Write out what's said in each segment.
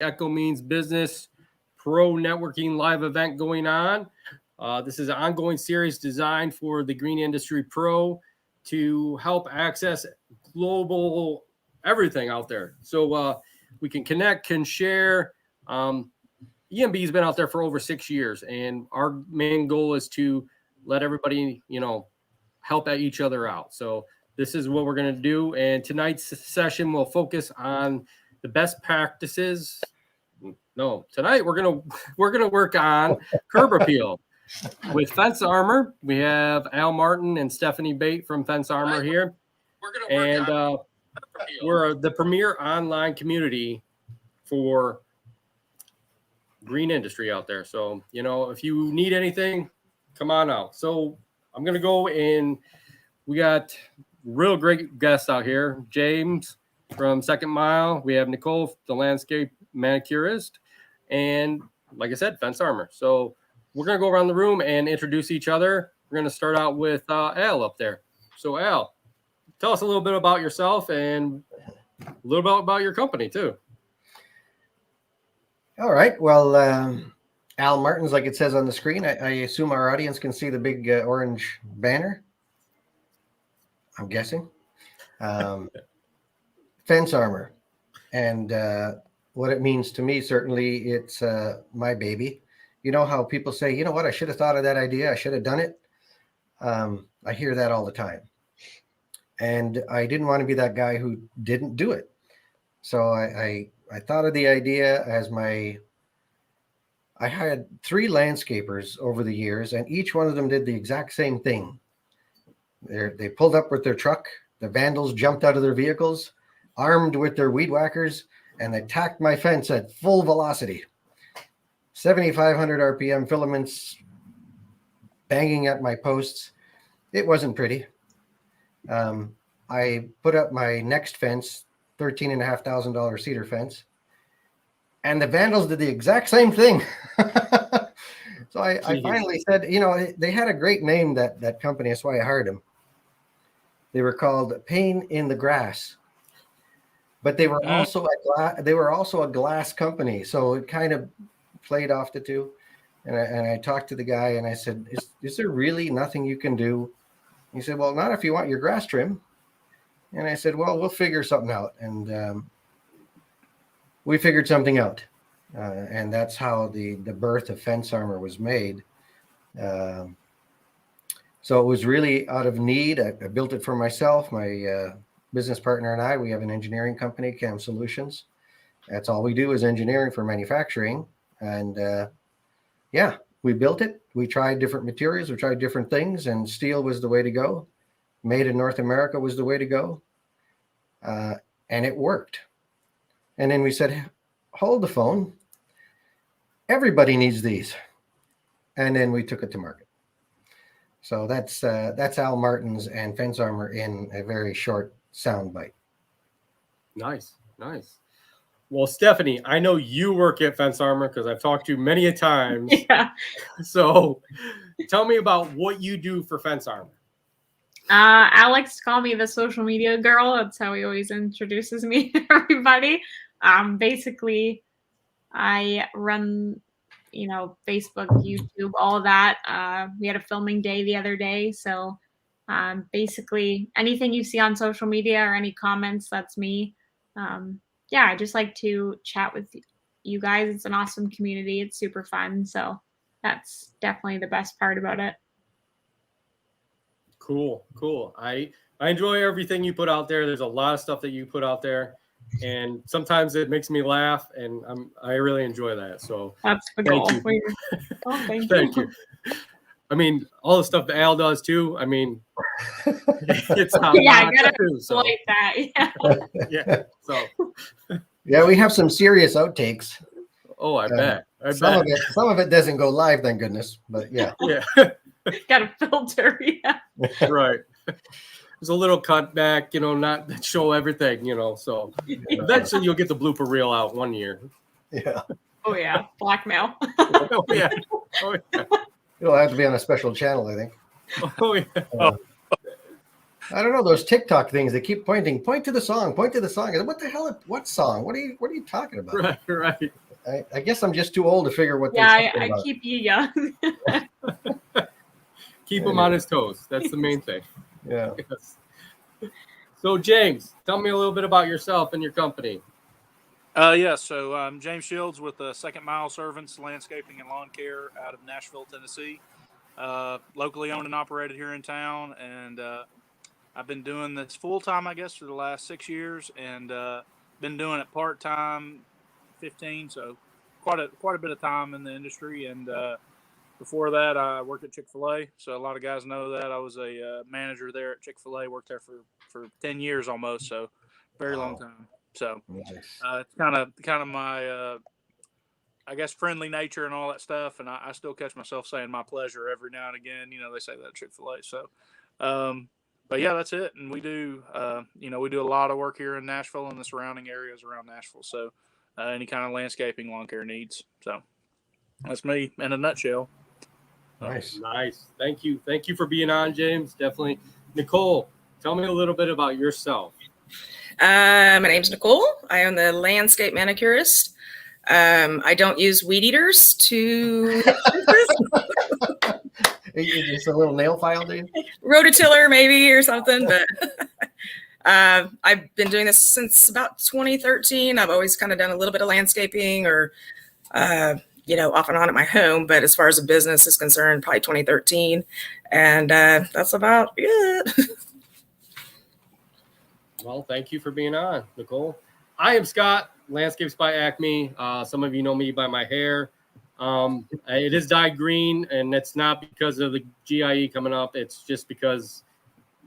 Echo Means Business Pro Networking live event going on. This is an ongoing series designed for the green industry pro to help access global everything out there. So we can connect, can share. EMB has been out there for over 6 years, and our main goal is to let everybody, help each other out. So this is what we're going to do. And tonight's session will focus on the best practices. No, tonight we're gonna work on curb appeal with Fence Armor. We have Al Martin and Stephanie Bate from Fence Armor here, and we're the premier online community for green industry out there. So if you need anything, come on out. So I'm gonna go and we got real great guests out here. Jaymz from Second Mile. We have Nicole, the landscape manicurist, and like I said, Fence Armor. So we're going to go around the room and introduce each other. We're going to start out with Al up there. So Al, tell us a little bit about yourself and a little bit about your company too. All right. Well, Al Martin's, like it says on the screen. I assume our audience can see the big orange banner. I'm guessing. Fence Armor. And what it means to me, certainly it's my baby. You know how people say, you know what, I should have thought of that idea. I should have done it. I hear that all the time. And I didn't want to be that guy who didn't do it. So I thought of the idea as I had 3 landscapers over the years, and each one of them did the exact same thing. They pulled up with their truck. The vandals jumped out of their vehicles, armed with their weed whackers, and attacked my fence at full velocity. 7,500 RPM filaments banging at my posts. It wasn't pretty. I put up my next fence, $13,500 cedar fence, and the vandals did the exact same thing. So I finally said, they had a great name, that company. That's why I hired them. They were called Pain in the Grass. But they were also a glass company, so it kind of played off the two. And I talked to the guy and I said, "Is there really nothing you can do?" He said, "Well, not if you want your grass trim." And I said, "Well, we'll figure something out." And we figured something out, and that's how the birth of Fence Armor was made. So it was really out of need. I built it for myself. My business partner and I, we have an engineering company, Cam Solutions. That's all we do is engineering for manufacturing. And we built it. We tried different materials. We tried different things, and steel was the way to go. Made in North America was the way to go. And it worked. And then we said, hold the phone. Everybody needs these. And then we took it to market. So that's Al Martin's and Fence Armor in a very short sound bite. Nice. Well, Stephanie, I know you work at Fence Armor because I've talked to you many a times. Yeah. So tell me about what you do for Fence Armor. Al likes to call me the social media girl. That's how he always introduces me to everybody. Basically, I run, Facebook, YouTube, all of that. We had a filming day the other day. So basically anything you see on social media or any comments, that's me. I just like to chat with you guys. It's an awesome community. It's super fun. So that's definitely the best part about it. Cool. I enjoy everything you put out there. There's a lot of stuff that you put out there, and sometimes it makes me laugh, and I really enjoy that. So that's the goal. Thank you. I mean, all the stuff that Al does too. I mean, it's not I gotta exploit that. Yeah. So yeah, we have some serious outtakes. Oh, I bet. Some of it doesn't go live, thank goodness. But yeah. Got a filter, yeah. Right. There's a little cutback, not show everything, so eventually you'll get the blooper reel out one year. Yeah. Oh yeah. Blackmail. Oh yeah. It'll have to be on a special channel, I think. Oh yeah. I don't know those TikTok things. They keep pointing. Point to the song. Point to the song. What the hell? What song? What are you talking about? Right. I guess I'm just too old to figure what they're Yeah, talking I about. keep you young. Keep him on his toes. That's the main thing. Yeah. Yes. So, James, tell me a little bit about yourself and your company. So I'm James Shields with Second Mile Servants Landscaping and Lawn Care out of Nashville, Tennessee. Locally owned and operated here in town, and I've been doing this full time, I guess, for the last 6 years, and been doing it part time, 15. So quite a bit of time in the industry. And before that, I worked at Chick-fil-A. So a lot of guys know that I was a manager there at Chick-fil-A. Worked there for 10 years almost. So very long time. So Nice. it's kind of my I guess friendly nature and all that stuff, and I still catch myself saying my pleasure every now and again. They say that at Chick-fil-A. So, but yeah, that's it. And we do we do a lot of work here in Nashville and the surrounding areas around Nashville. So any kind of landscaping, lawn care needs. So that's me in a nutshell. Nice. Thank you for being on, James. Definitely. Nicole, tell me a little bit about yourself. My name's Nicole. I am the landscape manicurist. I don't use weed eaters to It's a little nail file, do you? rototiller maybe or something, but I've been doing this since about 2013. I've always kind of done a little bit of landscaping or off and on at my home, but as far as a business is concerned, probably 2013, and that's about it. Well, thank you for being on, Nicole. I am Scott, Landscapes by Acme. Some of you know me by my hair. It is dyed green, and it's not because of the GIE coming up. It's just because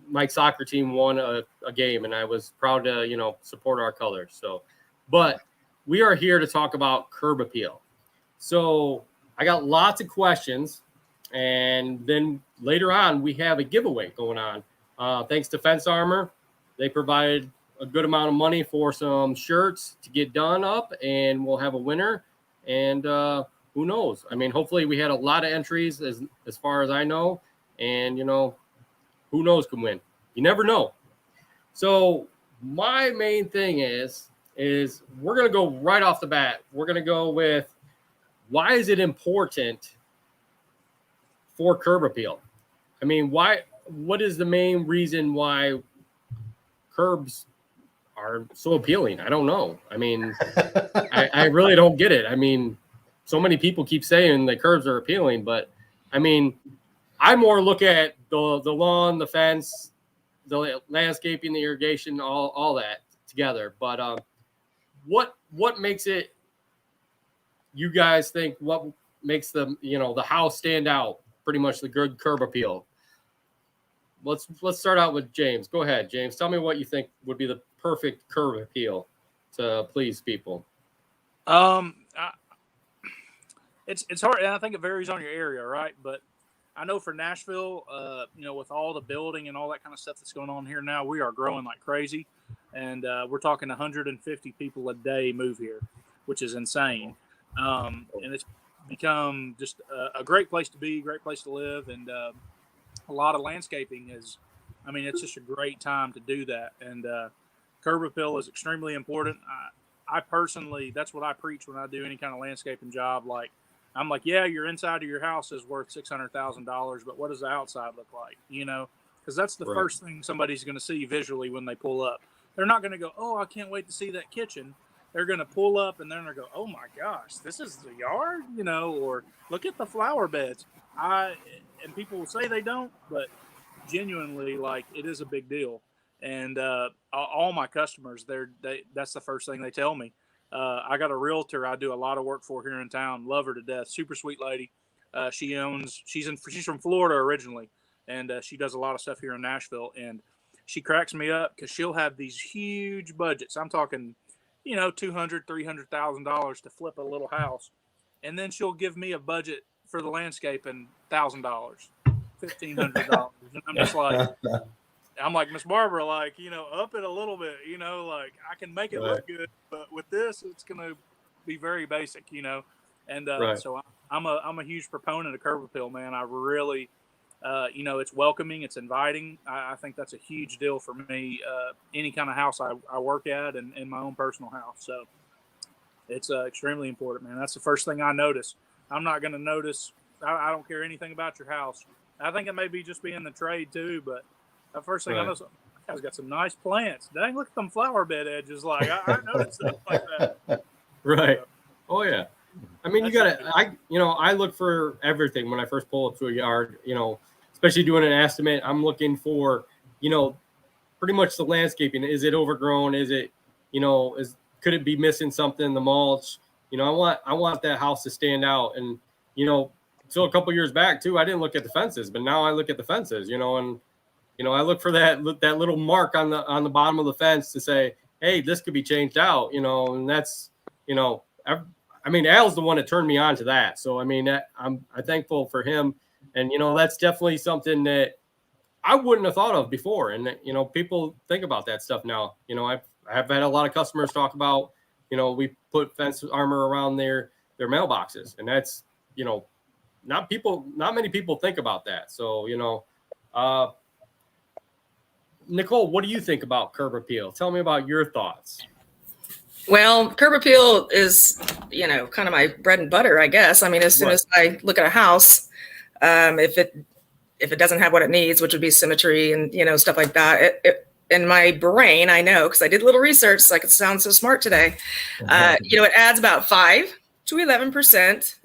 my soccer team won a game, and I was proud to, support our colors. So, but we are here to talk about curb appeal. So I got lots of questions, and then later on we have a giveaway going on. Thanks to Fence Armor, they provided a good amount of money for some shirts to get done up, and we'll have a winner. And who knows? I mean, hopefully we had a lot of entries as far as I know, and who knows can win. You never know. So my main thing is we're gonna go right off the bat. We're gonna go with, why is it important for curb appeal? I mean, what is the main reason why curbs are so appealing? I don't know. I mean, I really don't get it. I mean, so many people keep saying the curbs are appealing, but I mean, I more look at the lawn, the fence, the landscaping, the irrigation, all that together. But what makes it, you guys think, what makes the house stand out? Pretty much the good curb appeal. Let's start out with James. Go ahead, James. Tell me what you think would be the perfect curb appeal to please people. It's hard, and I think it varies on your area, right? But I know for Nashville, with all the building and all that kind of stuff that's going on here now, we are growing like crazy, and we're talking 150 people a day move here, which is insane. And it's become just a great place to be, great place to live, and a lot of landscaping it's just a great time to do that. And curb appeal is extremely important. I personally, that's what I preach when I do any kind of landscaping job. Like, I'm like, yeah, your inside of your house is worth $600,000, but what does the outside look like? Because that's the first thing somebody's going to see visually when they pull up. They're not going to go, oh, I can't wait to see that kitchen. They're going to pull up and they're going to go, oh my gosh, this is the yard, or look at the flower beds. And people will say they don't, but genuinely, like, it is a big deal. And all my customers, that's the first thing they tell me. I got a realtor I do a lot of work for here in town. Love her to death. Super sweet lady. She's from Florida originally, and she does a lot of stuff here in Nashville. And she cracks me up because she'll have these huge budgets. I'm talking, $200,000, $300,000 to flip a little house, and then she'll give me a budget for the landscaping $1,000, $1,500, and I'm just like. I'm like, Miss Barbara, like, up it a little bit, like I can make it look good, but with this, it's going to be very basic, and so I'm a huge proponent of curb appeal, man. I really it's welcoming, it's inviting. I think that's a huge deal for me. Any kind of house I work at and in my own personal house. So it's extremely important, man. That's the first thing I notice. I'm not going to notice. I don't care anything about your house. I think it may be just being the trade too, but the first thing I notice, guy's got some nice plants. Dang, look at them flower bed edges. Like I noticed stuff like that. Right. Oh yeah. I mean, I look for everything when I first pull up to a yard, especially doing an estimate. I'm looking for, pretty much the landscaping. Is it overgrown? Is it, could it be missing something? The mulch, I want that house to stand out. And, so a couple years back too, I didn't look at the fences, but now I look at the fences, and, I look for that little mark on the bottom of the fence to say, hey, this could be changed out, and that's, Al's the one that turned me on to that. So, I'm thankful for him. And, that's definitely something that I wouldn't have thought of before. And, people think about that stuff now. I've had a lot of customers talk about, we put fence armor around their mailboxes. And that's, not many people think about that. So, Nicole, what do you think about curb appeal? Tell me about your thoughts. Well, curb appeal is, kind of my bread and butter, I guess. As soon as I look at a house, if it doesn't have what it needs, which would be symmetry and, stuff like that, in my brain, I know, because I did a little research, so I could sound so smart today. It adds about 5 to 11%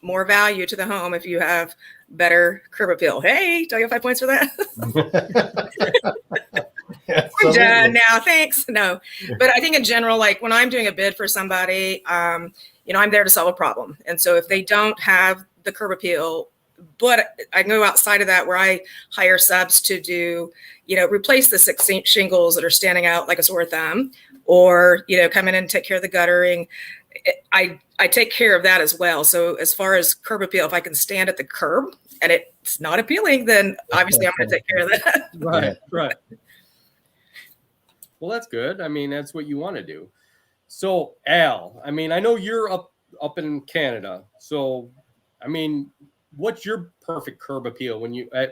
more value to the home if you have better curb appeal. Hey, do I get 5 points for that? We're done now. Thanks. No, but I think in general, like when I'm doing a bid for somebody, I'm there to solve a problem. And so if they don't have the curb appeal, but I can go outside of that where I hire subs to do, replace the 6 shingles that are standing out like a sore thumb, or, come in and take care of the guttering. I take care of that as well. So as far as curb appeal, if I can stand at the curb and it's not appealing, then obviously I'm going to take care of that. Right. Well, that's good. That's what you want to do. So, Al, I know you're up in Canada. So, what's your perfect curb appeal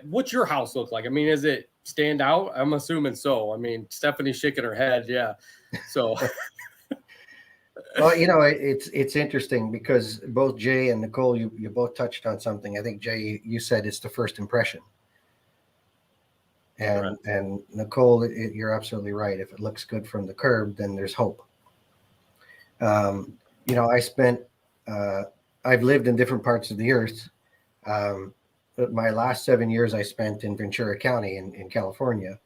what's your house look like? Is it stand out? I'm assuming so. Stephanie's shaking her head. Yeah. So. Well, it's interesting because both Jay and Nicole, you both touched on something. I think Jay, you said it's the first impression. And Nicole, you're absolutely right. If it looks good from the curb, then there's hope. I've lived in different parts of the earth. But my last 7 years I spent in Ventura County in California.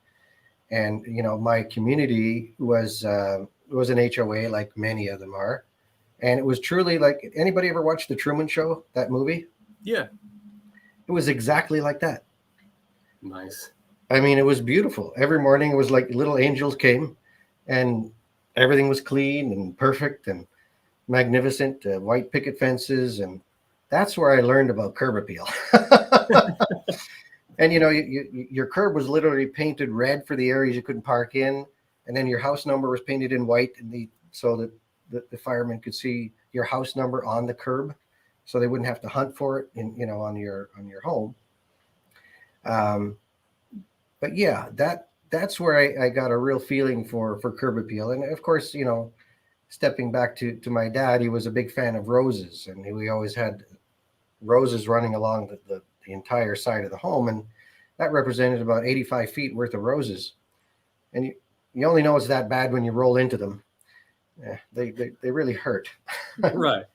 And, my community was an HOA, like many of them are. And it was truly like, anybody ever watched The Truman Show, that movie? Yeah. It was exactly like that. Nice. It was beautiful. Every morning it was like little angels came and everything was clean and perfect and magnificent, white picket fences. And that's where I learned about curb appeal. And, your curb was literally painted red for the areas you couldn't park in. And then your house number was painted in white so that the firemen could see your house number on the curb, so they wouldn't have to hunt for it on your home. But yeah, that's where I got a real feeling for curb appeal. And of course, stepping back to my dad, he was a big fan of roses, and we always had roses running along the entire side of the home, and that represented about 85 feet worth of roses. And you only know it's that bad when you roll into them. Yeah, they really hurt. Right.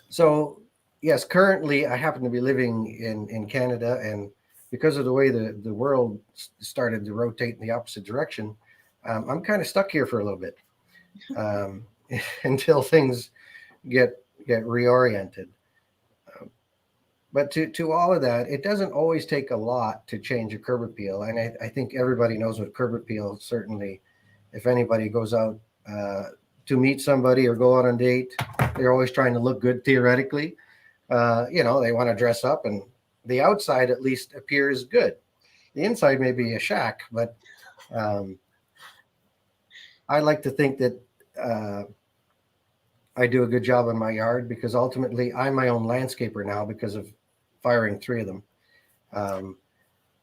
So yes, currently I happen to be living in Canada, and because of the way the world started to rotate in the opposite direction, I'm kind of stuck here for a little bit until things get reoriented. But to all of that, it doesn't always take a lot to change a curb appeal. And I think everybody knows what curb appeal, certainly if anybody goes out to meet somebody or go out on a date, they're always trying to look good theoretically. They want to dress up, and the outside at least appears good. The inside may be a shack, but I like to think that I do a good job in my yard, because ultimately I'm my own landscaper now because of firing 3 of them.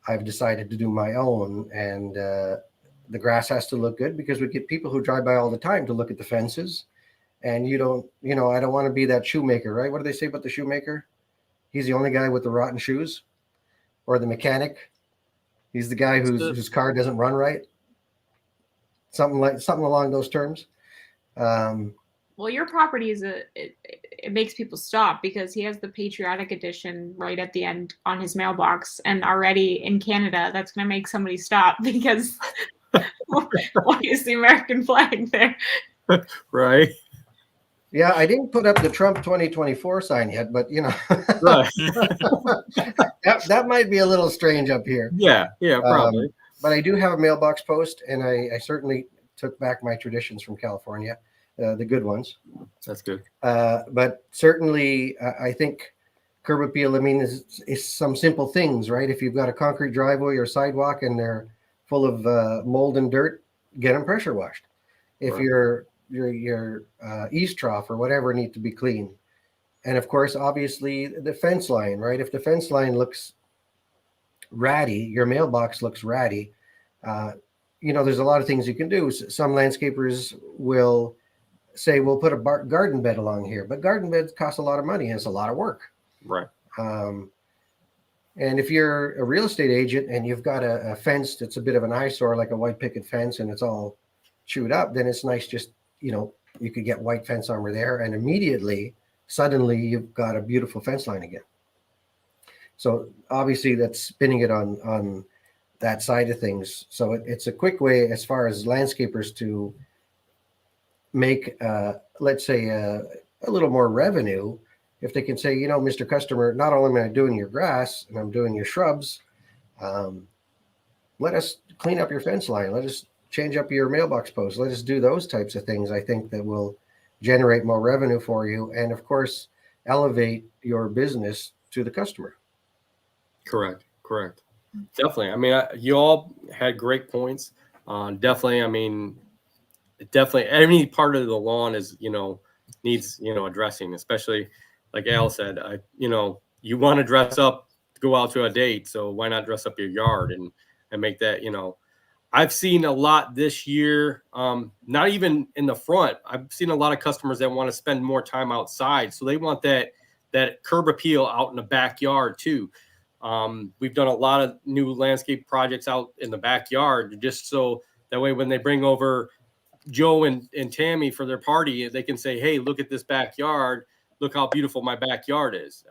I've decided to do my own, and the grass has to look good because we get people who drive by all the time to look at the fences. And I don't want to be that shoemaker, right? What do they say about the shoemaker? He's the only guy with the rotten shoes, or the mechanic. He's the guy whose car doesn't run right. Something along those terms. Well, your property it makes people stop because he has the patriotic edition right at the end on his mailbox, and already in Canada, that's going to make somebody stop because why is the American flag there? Right. Yeah, I didn't put up the Trump 2024 sign yet, but Right. that might be a little strange up here. Yeah, probably. But I do have a mailbox post, and I certainly took back my traditions from California, the good ones. That's good. But certainly, I think curb appeal, is some simple things, right? If you've got a concrete driveway or sidewalk and they're full of mold and dirt, get them pressure washed. If Right. your east trough or whatever need to be cleaned. And of course, obviously, the fence line, right? If the fence line looks ratty, your mailbox looks ratty, there's a lot of things you can do. Some landscapers will say, we'll put a garden bed along here, but garden beds cost a lot of money and it's a lot of work. Right. And if you're a real estate agent and you've got a fence that's a bit of an eyesore, like a white picket fence, and it's all chewed up, then it's nice just, you could get white fence armor there, and suddenly you've got a beautiful fence line again. So obviously that's spinning it on that side of things. So it's a quick way as far as landscapers to make, let's say, a little more revenue. If they can say, Mr. Customer, not only am I doing your grass and I'm doing your shrubs, let us clean up your fence line. Let us change up your mailbox post. Let us do those types of things. I think that will generate more revenue for you. And of course, elevate your business to the customer. Correct. Definitely. You all had great points. Definitely any part of the lawn is, needs, addressing, especially like Al said, you want to dress up, go out to a date. So why not dress up your yard and make that, I've seen a lot this year, not even in the front. I've seen a lot of customers that want to spend more time outside. So they want that curb appeal out in the backyard too. We've done a lot of new landscape projects out in the backyard, just so that way when they bring over Joe and Tammy for their party, they can say, hey, look at this backyard. Look how beautiful my backyard is.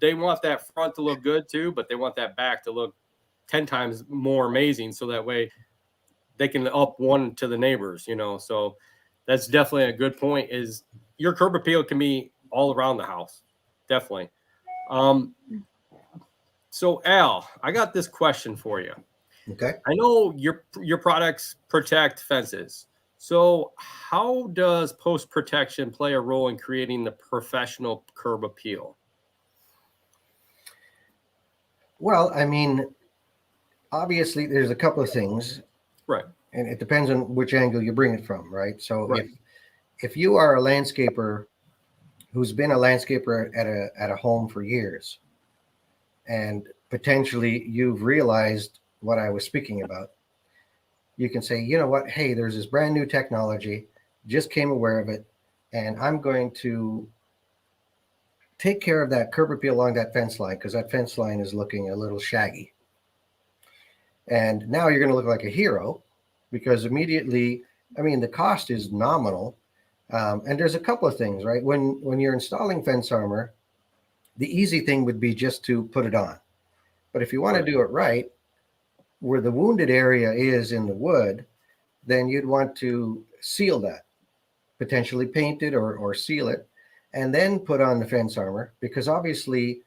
They want that front to look good too, but they want that back to look 10 times more amazing. So that way they can up one to the neighbors, so that's definitely a good point. Is your curb appeal can be all around the house. Definitely. So Al, I got this question for you. Okay. I know your products protect fences. So how does post protection play a role in creating the professional curb appeal? Well, obviously there's a couple of things. Right. And it depends on which angle you bring it from, right? So Right. if you are a landscaper who's been a landscaper at a home for years, and potentially you've realized what I was speaking about, you can say, you know what, hey, there's this brand new technology, just came aware of it, and I'm going to take care of that curb appeal along that fence line because that fence line is looking a little shaggy. And now you're going to look like a hero because immediately, the cost is nominal. And there's a couple of things, right? When you're installing fence armor, the easy thing would be just to put it on. But if you want to do it right, where the wounded area is in the wood, then you'd want to seal that, potentially paint it or seal it, and then put on the fence armor. Because obviously,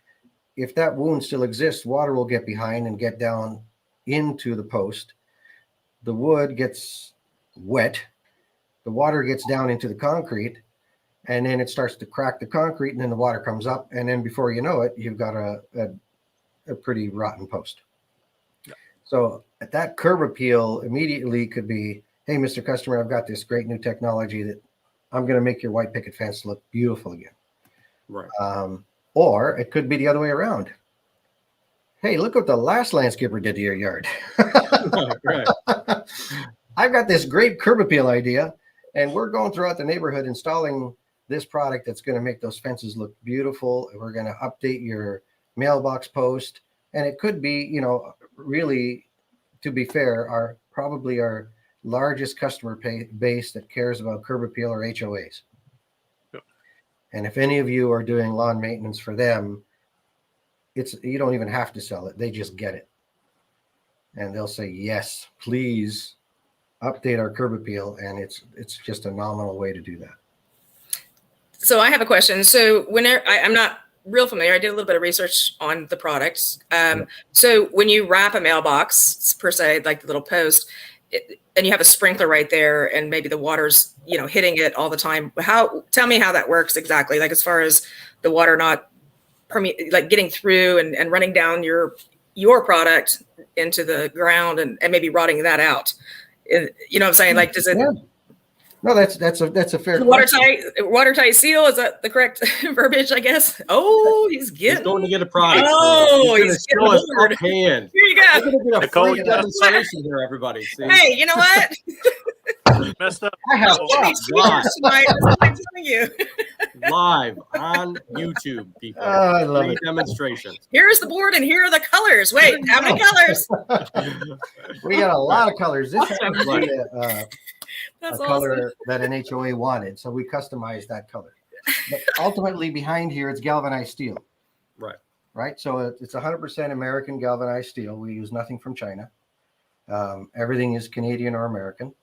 if that wound still exists, water will get behind and get down into the post. The wood gets wet, the water gets down into the concrete, and then it starts to crack the concrete, and then the water comes up, and then before you know it, you've got a pretty rotten post. Yeah. So that curb appeal immediately could be, hey, Mr. Customer, I've got this great new technology that I'm going to make your white picket fence look beautiful again. Right. Or it could be the other way around. hey, look what the last landscaper did to your yard. Right. I've got this great curb appeal idea, and we're going throughout the neighborhood installing this product that's going to make those fences look beautiful. We're going to update your mailbox post, and it could be, you know, really, to be fair, probably our largest customer base that cares about curb appeal or HOAs. Yep. And if any of you are doing lawn maintenance for them, you don't even have to sell it. They just get it. And they'll say, yes, please update our curb appeal. And it's just a nominal way to do that. So I have a question. So whenever I'm not real familiar, I did a little bit of research on the products. So when you wrap a mailbox per se, like the little post, and you have a sprinkler right there, and maybe the water's, you know, hitting it all the time. Tell me how that works exactly. Like as far as the water not like getting through and running down your product into the ground and maybe rotting that out. You know what I'm saying? Like, does it? Yeah. No, that's a fair watertight seal. Is that the correct verbiage? I guess. Oh, he's going to get a product. Oh, he's going to show us offhand. Here you go. We're going to get a Nicole, free demonstration here, everybody. See? Hey, you know what? Messed up. I have I'm telling you. Live on YouTube, people. I love Free it. demonstration. Here's the board, and here are the colors. Wait, how many colors? We got a lot of colors. This Awesome. happens to be a That's color awesome. that an HOA wanted, so we customized that color. But ultimately, behind here, it's galvanized steel. Right. So it's 100% American galvanized steel. We use nothing from China. Everything is Canadian or American.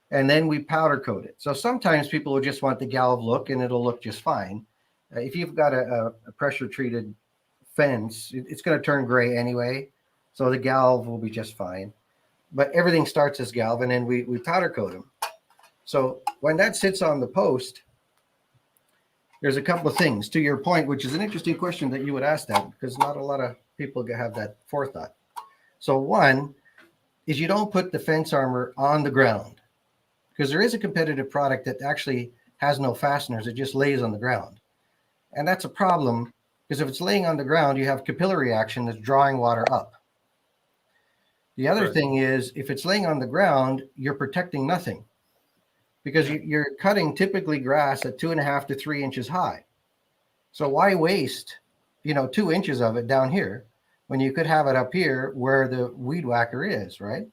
And then we powder coat it. So sometimes people will just want the galv look, and it'll look just fine. If you've got a pressure treated fence, it's going to turn gray anyway. So the galv will be just fine. But everything starts as galv, and then we powder coat them. So when that sits on the post, there's a couple of things to your point, which is an interesting question that you would ask that, because not a lot of people have that forethought. So one is you don't put the fence armor on the ground, because there is a competitive product that actually has no fasteners. It just lays on the ground. And that's a problem, because if it's laying on the ground, you have capillary action that's drawing water up. The other thing is, if it's laying on the ground, you're protecting nothing, because you're cutting typically grass at 2.5 to 3 inches high. So why waste, 2 inches of it down here when you could have it up here where the weed whacker is, right?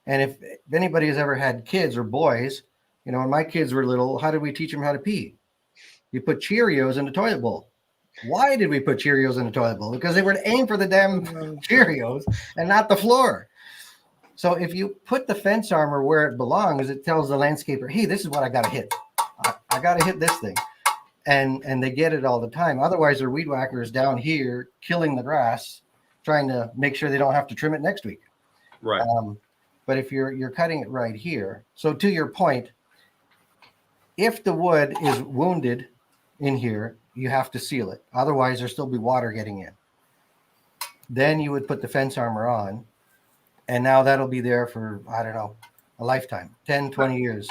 And if anybody has ever had kids or boys, when my kids were little, how did we teach them how to pee? You put Cheerios in the toilet bowl. Why did we put Cheerios in the toilet bowl? Because they were to aim for the damn Cheerios and not the floor. So if you put the fence armor where it belongs, it tells the landscaper, hey, this is what I got to hit. I got to hit this thing. And they get it all the time. Otherwise, their weed whacker is down here killing the grass, trying to make sure they don't have to trim it next week. Right. But if you're cutting it right here, so to your point, if the wood is wounded in here, you have to seal it. Otherwise, there'll still be water getting in. Then you would put the fence armor on, and now that'll be there for, I don't know, a lifetime, 10, 20 years.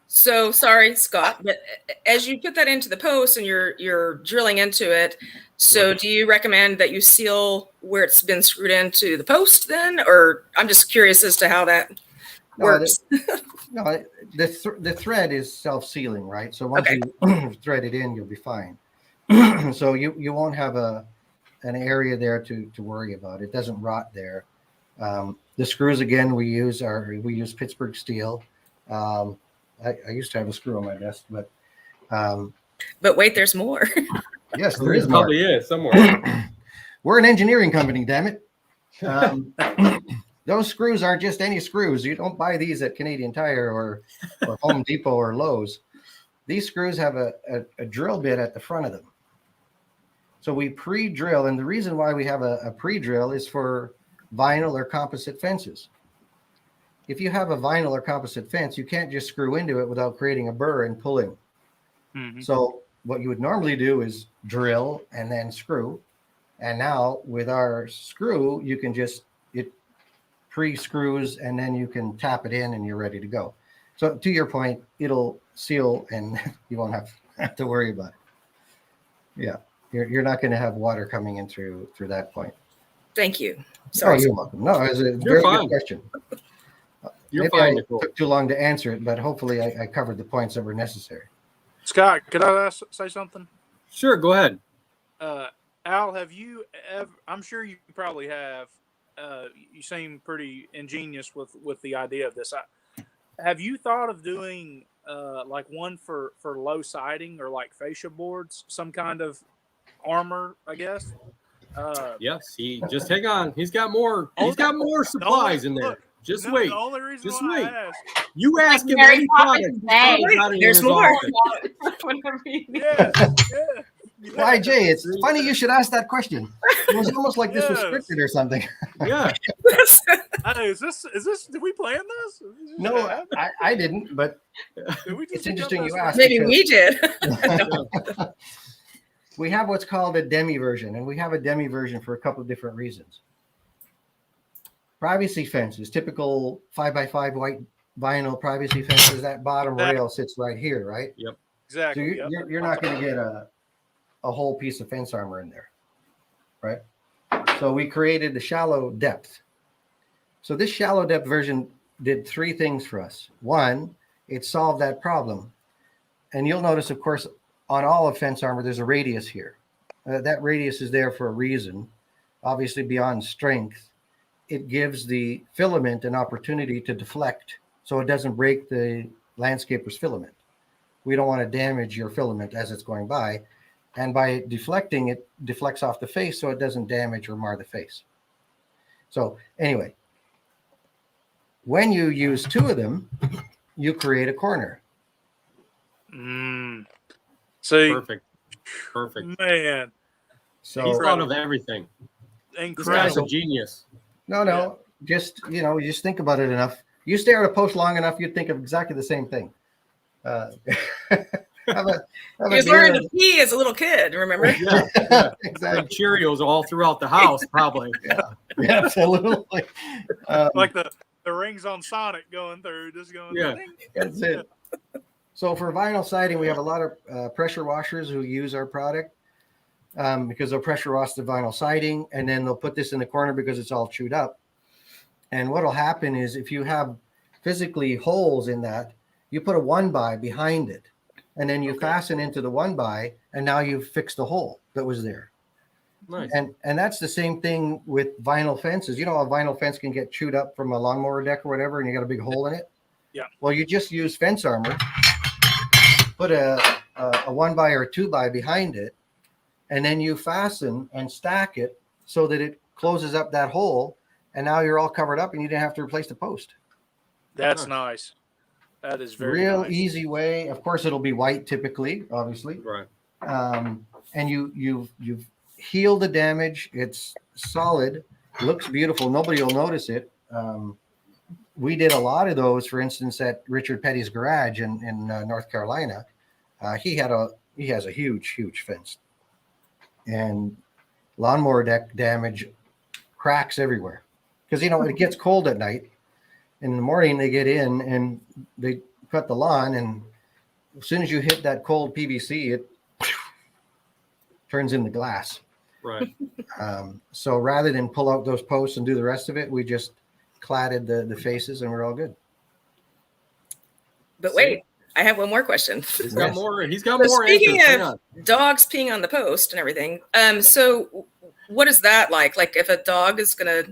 So sorry, Scott, but as you put that into the post and you're drilling into it, so do you recommend that you seal where it's been screwed into the post then? Or I'm just curious as to how that works. The thread is self-sealing, right? So once you thread it in, you'll be fine. So you won't have an area there to worry about. It doesn't rot there. The screws, again, we use Pittsburgh steel. I used to have a screw on my desk, but wait, there's more. Yes, there is more. Probably is somewhere. We're an engineering company, damn it. Those screws aren't just any screws. You don't buy these at Canadian Tire or Home Depot or Lowe's. These screws have a drill bit at the front of them. So we pre-drill, and the reason why we have a pre-drill is for vinyl or composite fences. If you have a vinyl or composite fence, you can't just screw into it without creating a burr and pulling. Mm-hmm. So what you would normally do is drill and then screw. And now with our screw, you can it pre-screws, and then you can tap it in and you're ready to go. So to your point, it'll seal and you won't have to worry about it. Yeah. you're not going to have water coming in through that point. Thank you. Sorry, Sorry. you're welcome. No, it was a You're very fine. good question. You're Maybe fine, I Nicole. took too long to answer it, but hopefully I covered the points that were necessary. Scott, could I say something? Sure, go ahead. Al, have you ever? I'm sure you probably have. You seem pretty ingenious with the idea of this. Have you thought of doing like one for low siding or like fascia boards, some kind of armor, I guess? Yes, he just hang on. He's got more. He's got more supplies in there. Look, Just no, wait. The only reason Just why wait. I asked. You ask him Mary any Poppins product. Day. he's got it in There's his more. office. Whatever you need. Yeah, yeah. Why, Jay? It's funny you should ask that question. It was almost like this was Yes. scripted or something. Yeah. Hey, is this? Did we plan this? Is this No, gonna happen? I didn't, but Did we just it's interesting become you best asked. Maybe because we did. we have what's called a demi version, and we have a demi version for a couple of different reasons. Privacy fences, typical 5x5 white vinyl privacy fences, that bottom rail sits right here, right? So Exactly. you're not going to get a whole piece of fence armor in there, right? So we created the shallow depth. So this shallow depth version did three things for us. One, it solved that problem. And you'll notice, of course, on all of fence armor, there's a radius here. That radius is there for a reason, obviously beyond strength. It gives the filament an opportunity to deflect so it doesn't break the landscaper's filament. We don't want to damage your filament as it's going by. And by deflecting, it deflects off the face so it doesn't damage or mar the face. So anyway, when you use two of them, you create a corner. See, Perfect. man, So He's thought of everything. This guy's a incredible. genius. no, just, you just think about it enough. You stare at a post long enough, you'd think of exactly the same thing. Have a He was beer learning and- to pee as a little kid, remember? Yeah. exactly. Cheerios all throughout the house, probably. Yeah, absolutely. Like the rings on Sonic going through, just going. Yeah. ding. That's it. So for vinyl siding, we have a lot of pressure washers who use our product because they'll pressure wash the vinyl siding, and then they'll put this in the corner because it's all chewed up. And what will happen is if you have physically holes in that, you put a 1x behind it, and then you fasten into the 1x, and now you've fixed the hole that was there. Nice. And that's the same thing with vinyl fences. You know, a vinyl fence can get chewed up from a lawnmower deck or whatever, and you got a big hole in it. Yeah. Well, you just use fence armor, put a 1x or a 2x behind it, and then you fasten and stack it so that it closes up that hole, and now you're all covered up, and you didn't have to replace the post. That's nice. That is very Real nice. easy way. Of course, it'll be white typically, obviously. Right. And you've healed the damage. It's solid, looks beautiful. Nobody will notice it. We did a lot of those, for instance, at Richard Petty's garage in North Carolina. He has a huge fence, and lawnmower deck damage, cracks everywhere, because it gets cold at night. In the morning, they get in and they cut the lawn, and as soon as you hit that cold PVC, it turns into glass. Right. So rather than pull out those posts and do the rest of it, we just cladded the faces, and we're all good. But wait, I have one more question. He's got Yes. more. He's got So more speaking answers. Hang of on. dogs peeing on the post and everything, so what is that like? Like if a dog is gonna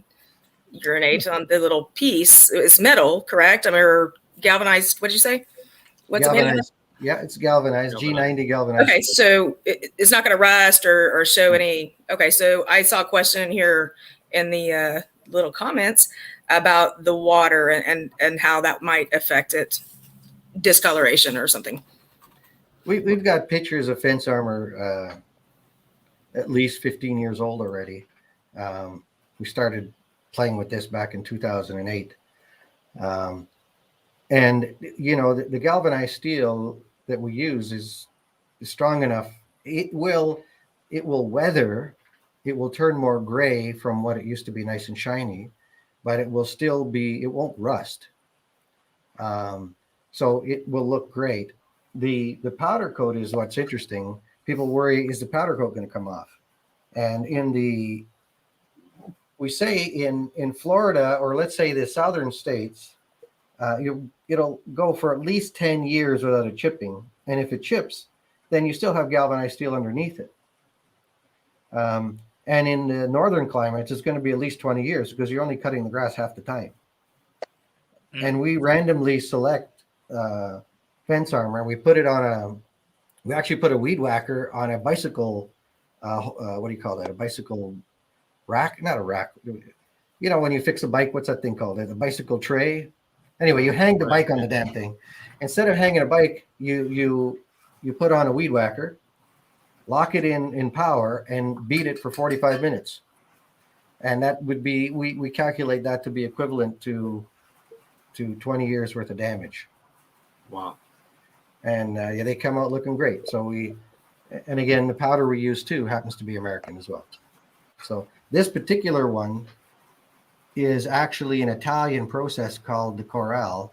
urinate on the little piece, it's metal, correct? I mean, or galvanized. What did you say? What's it made of? Galvanized. Yeah, it's galvanized. G90 galvanized. Okay, so it's not going to rust or show any. Okay, so I saw a question here in the little comments about the water and how that might affect it, discoloration or something. We've got pictures of fence armor at least 15 years old already. We started playing with this back in 2008. And the galvanized steel that we use is strong enough. It will weather. It will turn more gray from what it used to be, nice and shiny, but it will still be. It won't rust. So it will look great. The powder coat is what's interesting. people worry, is the powder coat going to come off? And we say in Florida, or let's say the southern states, it'll go for at least 10 years without it chipping. And if it chips, then you still have galvanized steel underneath it. And in the northern climates, it's going to be at least 20 years because you're only cutting the grass half the time. And we randomly select fence armor. We put it on we actually put a weed whacker on a bicycle. What do you call that? A bicycle rack? Not a rack. You know, when you fix a bike, what's that thing called? A bicycle tray. Anyway, you hang the bike on the damn thing. Instead of hanging a bike, you put on a weed whacker, lock it in power, and beat it for 45 minutes. And that would be, we calculate that to be equivalent to 20 years worth of damage. Wow. And yeah, they come out looking great. So and again, the powder we use too happens to be American as well. So this particular one is actually an Italian process called the Corral,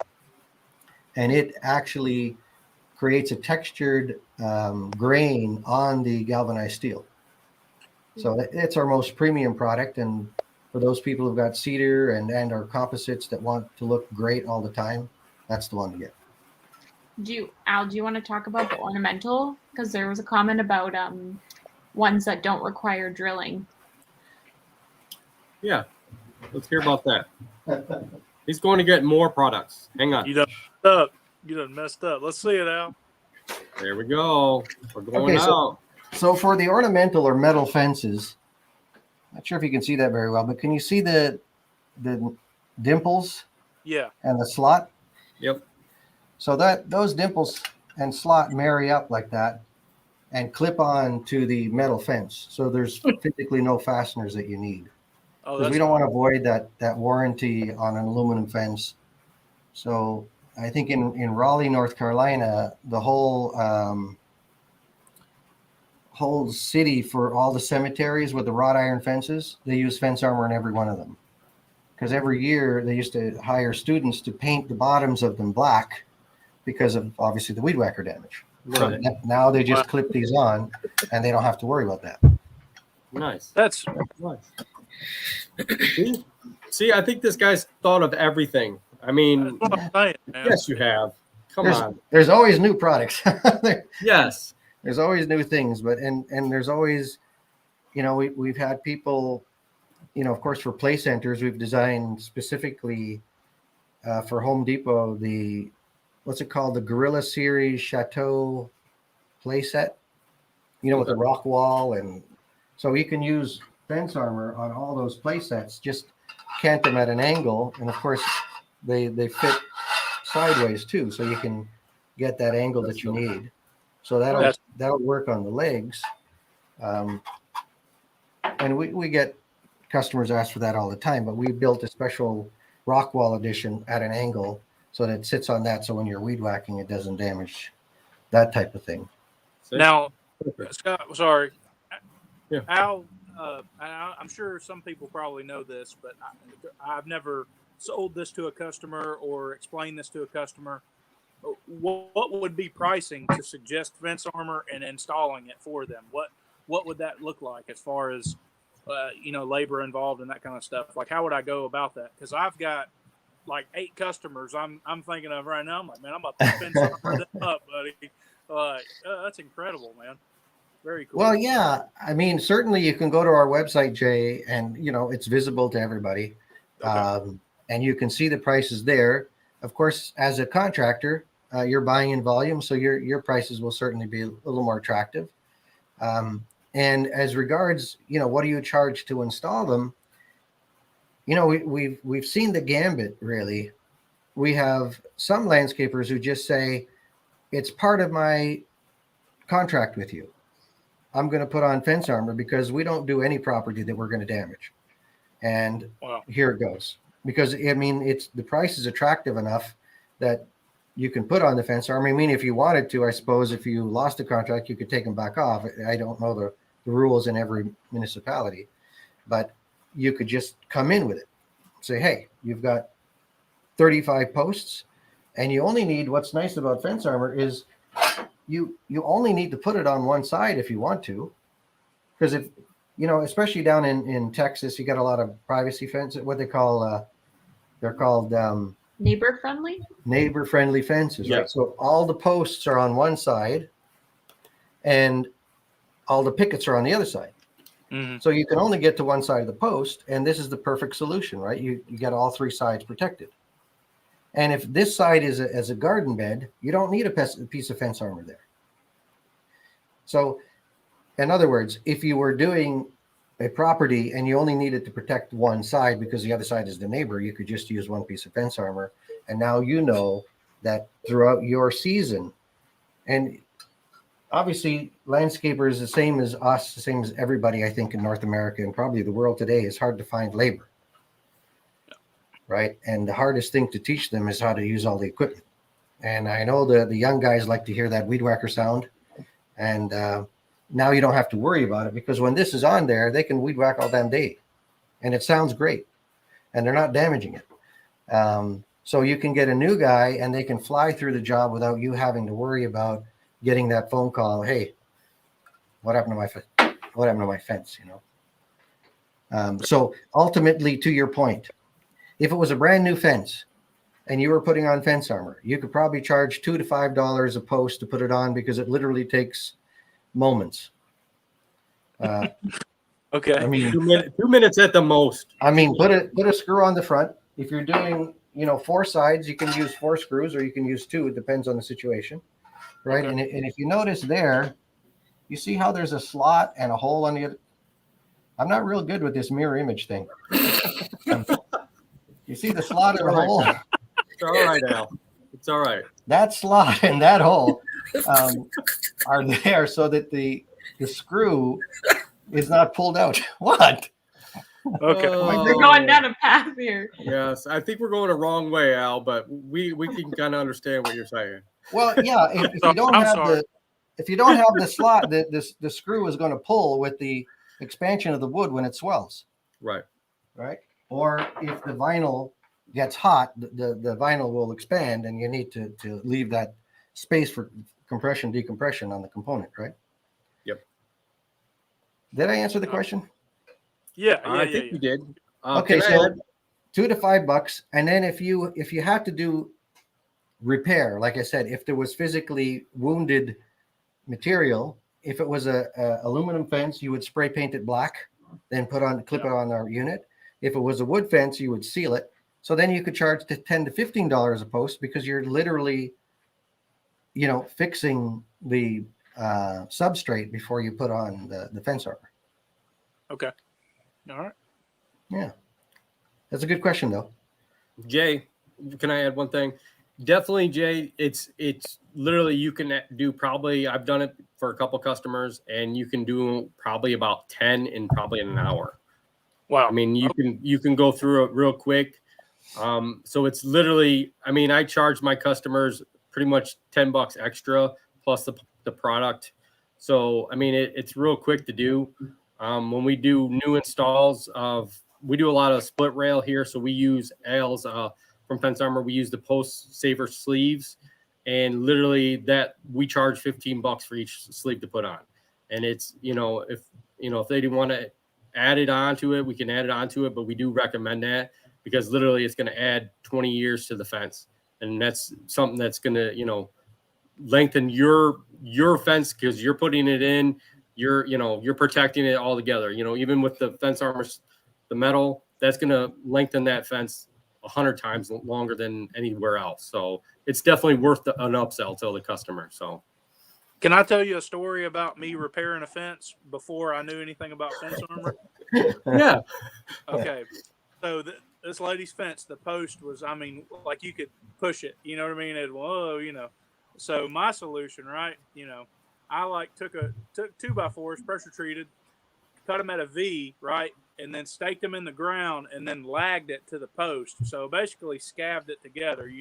and it actually creates a textured grain on the galvanized steel. So it's our most premium product, and for those people who've got cedar and our composites that want to look great all the time, that's the one to get. Do you want to talk about the ornamental? Because there was a comment about ones that don't require drilling. Yeah, let's hear about that. He's going to get more products. Hang on. You done messed up. You done messed up. Let's see it, Al. There we go. We're going out. So for the ornamental or metal fences, not sure if you can see that very well, but can you see the dimples? Yeah. And the slot? Yep. So those dimples and slot marry up like that and clip on to the metal fence. So there's physically no fasteners that you need. Oh, because we don't want to avoid that warranty on an aluminum fence. So I think in Raleigh, North Carolina, the whole city, for all the cemeteries with the wrought iron fences, they use fence armor in every one of them. Because every year they used to hire students to paint the bottoms of them black because of obviously the weed whacker damage. Right. So now they just clip these on and they don't have to worry about that. Nice. That's nice. See, I think this guy's thought of everything. I mean, yes, you have. Come on. There's always new products. Yes. There's always new things, but and there's always, you know, we've had people, you know, of course, for play centers, we've designed specifically for Home Depot what's it called, the Gorilla Series Chateau play set, you know, with the rock wall, and so you can use fence armor on all those play sets. Just cant them at an angle, and of course, they fit sideways too, so you can get that angle that you need. So that'll work on the legs, and we get customers ask for that all the time. But we built a special rock wall edition at an angle so that it sits on that. So when you're weed whacking, it doesn't damage that type of thing. Now, Scott, sorry, yeah. Al. I'm sure some people probably know this, but I've never sold this to a customer or explained this to a customer. What would be pricing to suggest fence armor and installing it for them? What would that look like as far as you know, labor involved and that kind of stuff? Like, how would I go about that? Because I've got like 8 customers I'm thinking of right now. I'm like, man, I'm about to fence armor them up, buddy. That's incredible, man. Very cool. Well, yeah. I mean, certainly you can go to our website, Jay, and you know it's visible to everybody, Okay. and you can see the prices there. Of course, as a contractor, you're buying in volume, so your prices will certainly be a little more attractive. And as regards, you know, what do you charge to install them? You know, we've seen the gambit, really. We have some landscapers who just say, it's part of my contract with you. I'm going to put on fence armor because we don't do any property that we're going to damage. And Here it goes. Because, I mean, the price is attractive enough that you can put on the fence armor. I mean, if you wanted to, I suppose if you lost the contract, you could take them back off. I don't know the rules in every municipality, but you could just come in with it. Say, hey, you've got 35 posts and you only need, what's nice about fence armor is you only need to put it on one side if you want to, because if especially down in Texas, you got a lot of privacy fences, what they call they're called Neighbor friendly fences, Yeah. right? So all the posts are on one side and all the pickets are on the other side. Mm-hmm. So you can only get to one side of the post, and this is the perfect solution, right? You got all three sides protected. And if this side is as a garden bed, you don't need a piece of fence armor there. So in other words, if you were doing a property and you only needed to protect one side because the other side is the neighbor, you could just use one piece of fence armor. And now you know that throughout your season, and obviously landscapers, the same as us, the same as everybody, I think, in North America and probably the world today, is hard to find labor. Right? And the hardest thing to teach them is how to use all the equipment. And I know the young guys like to hear that weed whacker sound. And now you don't have to worry about it, because when this is on there, they can weed whack all damn day. And it sounds great. And they're not damaging it. So you can get a new guy and they can fly through the job without you having to worry about getting that phone call. Hey, what happened to my fence? So ultimately, to your point, if it was a brand new fence and you were putting on fence armor, you could probably charge $2 to $5 a post to put it on, because it literally takes moments. Okay. I mean, 2 minutes at the most. I mean, put a screw on the front. If you're doing, 4 sides, you can use 4 screws or you can use 2. It depends on the situation, right? Okay. And if you notice there, you see how there's a slot and a hole on the other. I'm not real good with this mirror image thing. You see the slot and the hole? It's all right, Al. It's all right. That slot and that hole are there so that the screw is not pulled out. What? Okay. We're going down a path here. Yes, I think we're going the wrong way, Al, but we can kind of understand what you're saying. Well, yeah. If you don't I'm have sorry. the slot, the screw is going to pull with the expansion of the wood when it swells. Right. Right. Or if the vinyl gets hot, the vinyl will expand, and you need to leave that space for compression, decompression on the component, right? Yep. Did I answer the question? Yeah. I think you did. Okay, can I so add- $2 to $5, and then if you have to do repair, like I said, if there was physically wounded material, if it was a aluminum fence, you would spray paint it black, then clip it on our unit. If it was a wood fence, you would seal it. So then you could charge $10 to $15 a post, because you're literally, fixing the substrate before you put on the fence armor. Okay. All right. Yeah, that's a good question, though. Jay, can I add one thing? Definitely, Jay. It's literally, you can do probably, I've done it for a couple customers, and you can do probably about 10 in probably an hour. Wow. I mean, you can go through it real quick. So it's literally, I mean, I charge my customers pretty much $10 extra plus the product. So, I mean, it's real quick to do. When we do new installs we do a lot of split rail here. So we use Al's from Fence Armor. We use the post saver sleeves, and literally that we charge $15 for each sleeve to put on. And it's, if they didn't want to add it onto it, we can add it onto it, but we do recommend that, because literally it's going to add 20 years to the fence. And that's something that's going to, lengthen your fence, because you're putting it in, you're protecting it all together. Even with the fence armor, the metal, that's going to lengthen that fence 100 times longer than anywhere else. So it's definitely worth an upsell to the customer. So Can I tell you a story about me repairing a fence before I knew anything about fence armor? yeah. Okay. So this lady's fence, the post was, like you could push it, you know what I mean? So my solution, right? I took 2x4s, pressure treated, cut them at a V, right? And then staked them in the ground and then lagged it to the post. So basically scabbed it together,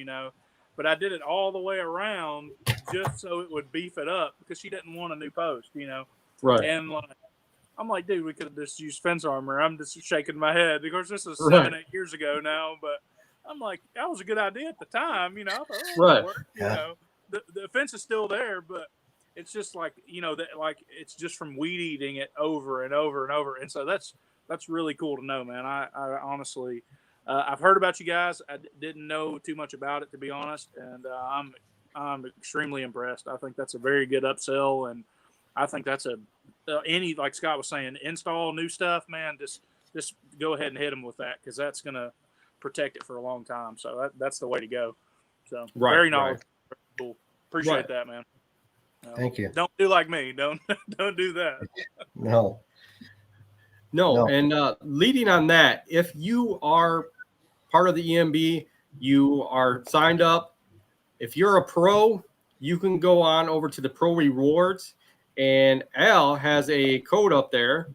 but I did it all the way around just so it would beef it up, because she didn't want a new post, Right. And I'm like, dude, we could have just used fence armor. I'm just shaking my head. Of course, this is Right. 7-8 years ago now, but I'm like, that was a good idea at the time, I thought, Right. work, the fence is still there, but it's just like, that like it's just from weed eating it over and over and over. And so that's really cool to know, man. I honestly, I've heard about you guys. I didn't know too much about it, to be honest. And I'm extremely impressed. I think that's a very good upsell. And I think that's any, like Scott was saying, install new stuff, man, just go ahead and hit them with that, because that's going to protect it for a long time. So that's the way to go. So very knowledgeable. Right. Cool. Appreciate that, man. Thank you. Don't do like me. Don't do that. No. And leading on that, if you are part of the EMB, you are signed up. If you're a pro, you can go on over to the Pro Rewards, and Al has a code up there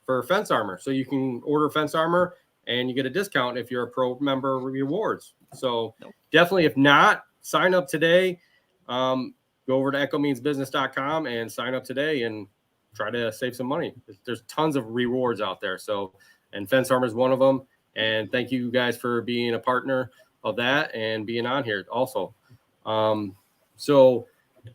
for Fence Armor. So you can order Fence Armor and you get a discount if you're a pro member rewards. So definitely, if not, sign up today. Go over to echomeansbusiness.com and sign up today and try to save some money. There's tons of rewards out there. So, and Fence Armor is one of them. And thank you guys for being a partner of that and being on here also. So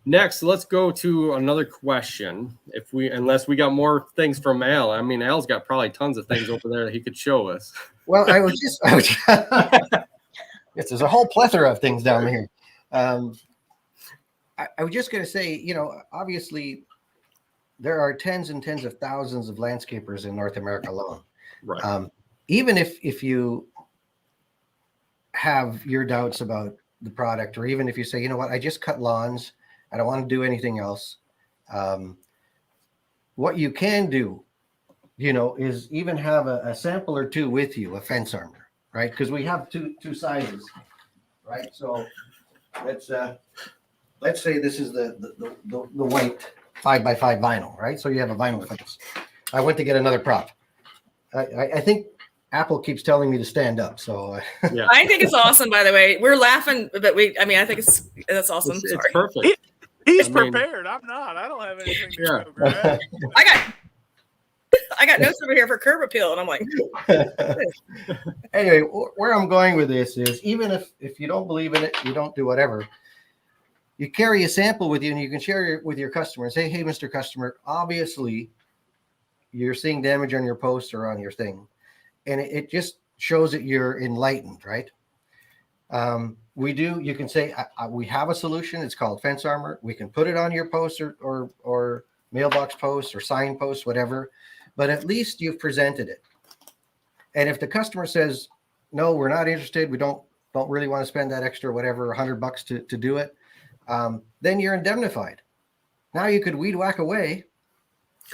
next, let's go to another question. Unless we got more things from Al. I mean, Al's got probably tons of things over there that he could show us. Well, I was yes, there's a whole plethora of things down here. I was just going to say, obviously there are tens and tens of thousands of landscapers in North America alone. Right. Even if you have your doubts about the product, or even if you say, you know what, I just cut lawns, I don't want to do anything else. What you can do, is even have a sample or two with you, a Fence Armor, right? Because we have two sizes, right? So let's say this is the white 5x5 vinyl, right? So you have a vinyl fence. I went to get another prop. I think Apple keeps telling me to stand up, so yeah. I think it's awesome. By the way, we're laughing, but I think that's awesome. It's perfect. He's prepared. I'm not. I don't have anything to show, Greg. I got notes over here for curb appeal, and I'm like. Anyway, where I'm going with this is, even if you don't believe in it, you don't do whatever. You carry a sample with you, and you can share it with your customer and say, "Hey, Mr. Customer, obviously, you're seeing damage on your post or on your thing." And it just shows that you're enlightened, right? You can say, we have a solution. It's called Fence Armor. We can put it on your post or mailbox post or sign post, whatever, but at least you've presented it. And if the customer says, no, we're not interested, we don't really want to spend that extra, whatever, $100 to do it, then you're indemnified. Now you could weed whack away,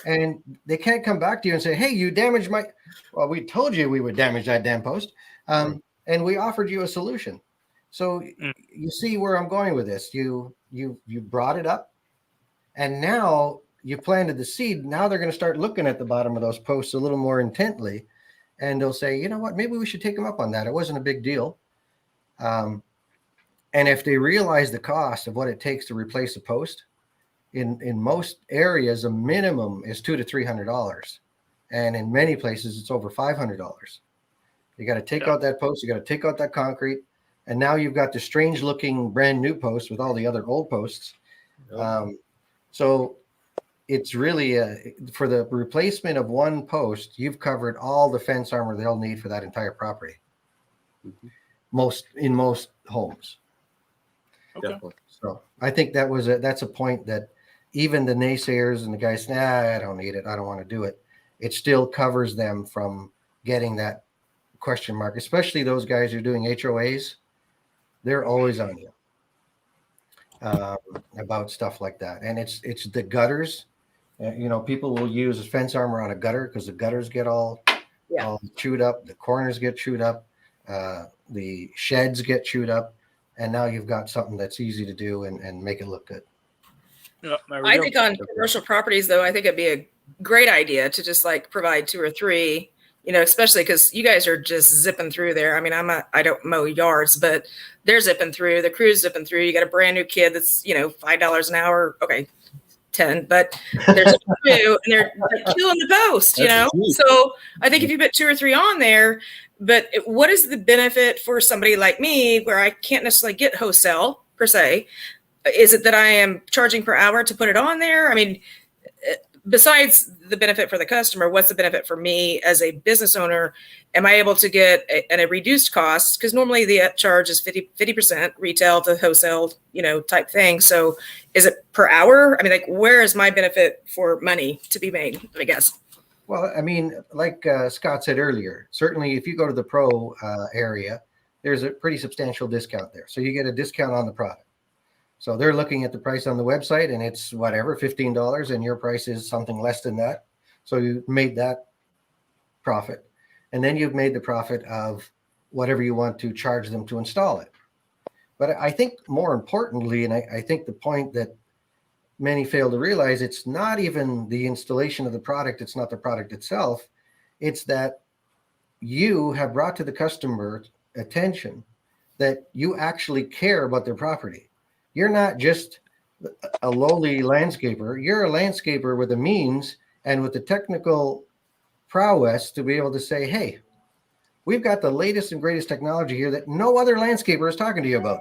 and they can't come back to you and say, hey, you damaged well, we told you we would damage that damn post. And we offered you a solution. So you see where I'm going with this. You brought it up, and now you planted the seed. Now they're going to start looking at the bottom of those posts a little more intently, and they'll say, you know what, maybe we should take them up on that. It wasn't a big deal. And if they realize the cost of what it takes to replace a post, in most areas, a minimum is $200 to $300. And in many places, it's over $500. You got to take out that post. You got to take out that concrete. And now you've got the strange looking brand new post with all the other old posts. So it's really for the replacement of one post, you've covered all the fence armor they'll need for that entire property. In most homes. Okay. So I think that's a point that even the naysayers and the guys, I don't need it, I don't want to do it. It still covers them from getting that question mark, especially those guys who are doing HOAs. They're always on you about stuff like that. And it's the gutters. People will use Fence Armor on a gutter because the gutters get all chewed up. The corners get chewed up. The sheds get chewed up. And now you've got something that's easy to do and make it look good. Yeah, I think on commercial properties, though, I think it'd be a great idea to just provide 2 or 3, especially because you guys are just zipping through there. I mean, I don't mow yards, but they're zipping through. The crew's zipping through. You got a brand new kid that's, $5 an hour. Okay, 10, but they're zipping through and they're killing the post, So I think if you put 2 or 3 on there, but what is the benefit for somebody like me where I can't necessarily get wholesale per se? is it that I am charging per hour to put it on there? I mean, besides the benefit for the customer, what's the benefit for me as a business owner? Am I able to get a reduced cost? Because normally the charge is 50% retail to wholesale, type thing. So is it per hour? I mean, like, where is my benefit for money to be made, I guess? Well, I mean, like Scott said earlier, certainly if you go to the pro area, there's a pretty substantial discount there. So you get a discount on the product. So they're looking at the price on the website and it's whatever, $15, and your price is something less than that. So you made that profit. And then you've made the profit of whatever you want to charge them to install it. But I think more importantly, and I think the point that many fail to realize, it's not even the installation of the product. It's not the product itself. It's that you have brought to the customer attention that you actually care about their property. You're not just a lowly landscaper. You're a landscaper with the means and with the technical prowess to be able to say, hey, we've got the latest and greatest technology here that no other landscaper is talking to you about.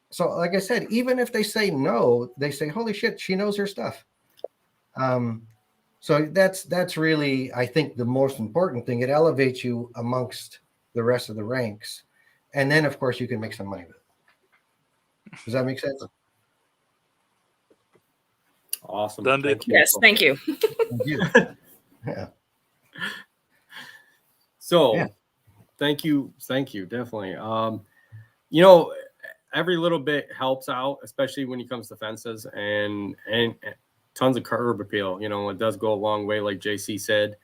So like I said, even if they say no, they say, holy shit, she knows her stuff. So that's really, I think, the most important thing. It elevates you amongst the rest of the ranks. And then, of course, you can make some money with it. Does that make sense? Awesome. Done. Thank you. Yes, thank you. Thank you. Yeah. So Yeah. thank you, definitely. Every little bit helps out, especially when it comes to fences and tons of curb appeal. It does go a long way, like JC said.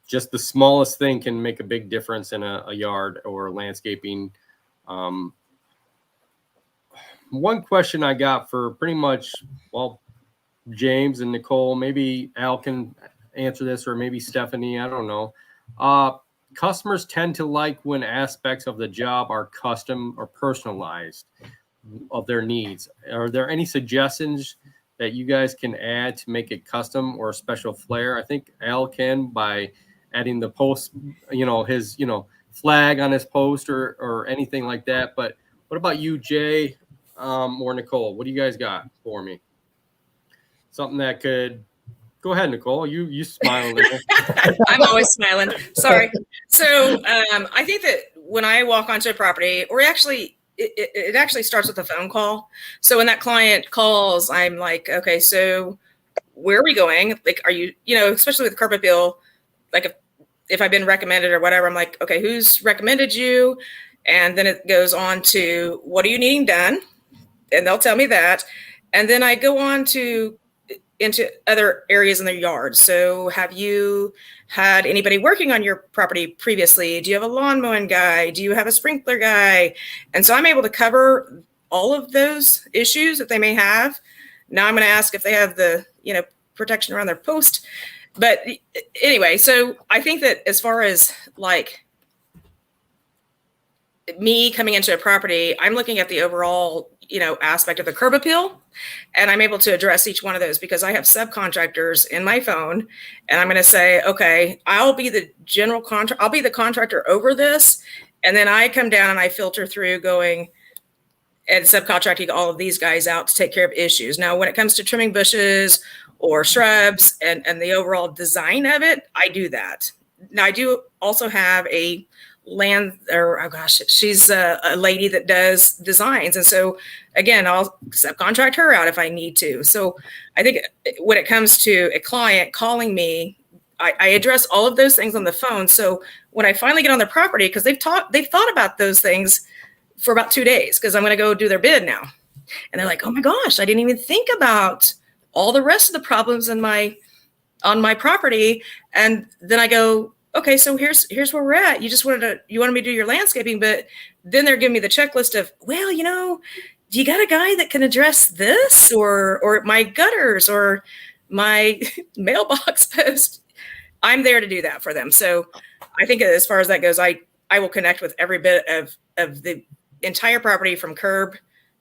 Just the smallest thing can make a big difference in a yard or landscaping. One question I got for pretty much, Jaymz and Nicole, maybe Al can answer this, or maybe Stephanie, I don't know. Customers tend to like when aspects of the job are custom or personalized of their needs. Are there any suggestions that you guys can add to make it custom or a special flair? I think Al can, by adding the post, his, flag on his post or anything like that. But what about you, Jay, or Nicole? What do you guys got for me? Something that could go ahead, Nicole. You smiling there. I'm always smiling. Sorry. So I think that when I walk onto a property, or actually, it actually starts with a phone call. So when that client calls, I'm like, okay, so where are we going? Like, are you, especially with carpet appeal, like if I've been recommended or whatever, I'm like, okay, who's recommended you? And then it goes on to, what are you needing done? And they'll tell me that. And then I go on into other areas in their yard. So have you had anybody working on your property previously? Do you have a lawn mowing guy? Do you have a sprinkler guy? And so I'm able to cover all of those issues that they may have. Now I'm going to ask if they have the, protection around their post. But anyway, so I think that as far as like me coming into a property, I'm looking at the overall, aspect of the curb appeal, and I'm able to address each one of those because I have subcontractors in my phone, and I'm going to say, okay, I'll be the I'll be the contractor over this. And then I come down and I filter through going and subcontracting all of these guys out to take care of issues. Now, when it comes to trimming bushes or shrubs and the overall design of it, I do that. Now, I do also have a she's a lady that does designs. And so again, I'll subcontract her out if I need to. So I think when it comes to a client calling me, I address all of those things on the phone. So when I finally get on their property, because they've thought about those things for about 2 days, because I'm going to go do their bid now. And they're like, oh my gosh, I didn't even think about all the rest of the problems on my property. And then I go, okay, so here's where we're at. You wanted me to do your landscaping, but then they're giving me the checklist of, well, do you got a guy that can address this or my gutters or my mailbox post? I'm there to do that for them. So I think as far as that goes, I will connect with every bit of the entire property from curb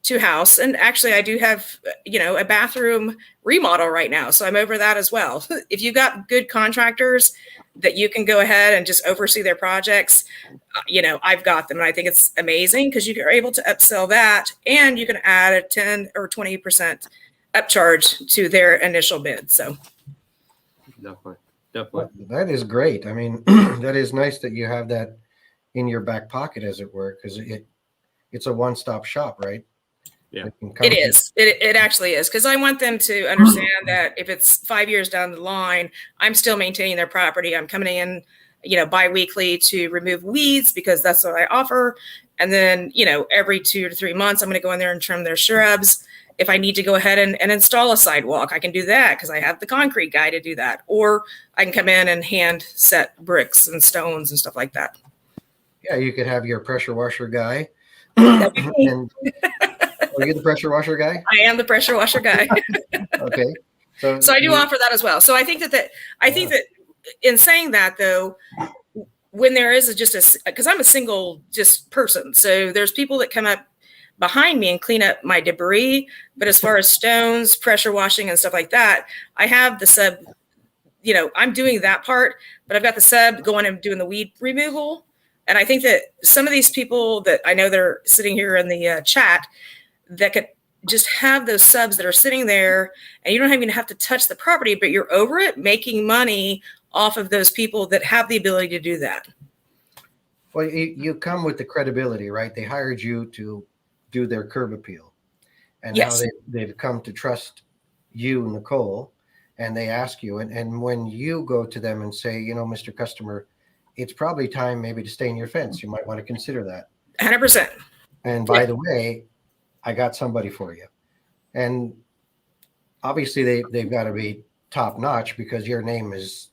to house. And actually, I do have, a bathroom remodel right now. So I'm over that as well. If you've got good contractors that you can go ahead and just oversee their projects, I've got them. And I think it's amazing because you are able to upsell that and you can add a 10 or 20% upcharge to their initial bid. So Definitely. That is great. I mean, that is nice that you have that in your back pocket, as it were, because it's a one-stop shop, right? Yeah, it is. It actually is, because I want them to understand that if it's 5 years down the line, I'm still maintaining their property. I'm coming in, bi-weekly to remove weeds because that's what I offer. And then, every 2 to 3 months, I'm going to go in there and trim their shrubs. If I need to go ahead and install a sidewalk, I can do that because I have the concrete guy to do that. Or I can come in and hand set bricks and stones and stuff like that. Yeah, you could have your pressure washer guy. That'd be me. Are you the pressure washer guy? I am the pressure washer guy. Okay. So I do offer that as well. So I think that in saying that, though, when there is because I'm a single just person, so there's people that come up behind me and clean up my debris. But as far as stones, pressure washing and stuff like that, I have the sub, I'm doing that part, but I've got the sub going and doing the weed removal. And I think that some of these people that I know they're sitting here in the chat that could just have those subs that are sitting there and you don't even have to touch the property, but you're over it, making money off of those people that have the ability to do that. Well, you come with the credibility, right? They hired you to do their curb appeal. And yes. Now they've come to trust you, Nicole, and they ask you. And when you go to them and say, Mr. Customer, it's probably time maybe to stain your fence. You might want to consider that. 100%. And by the way, I got somebody for you. And obviously they've got to be top notch because your name is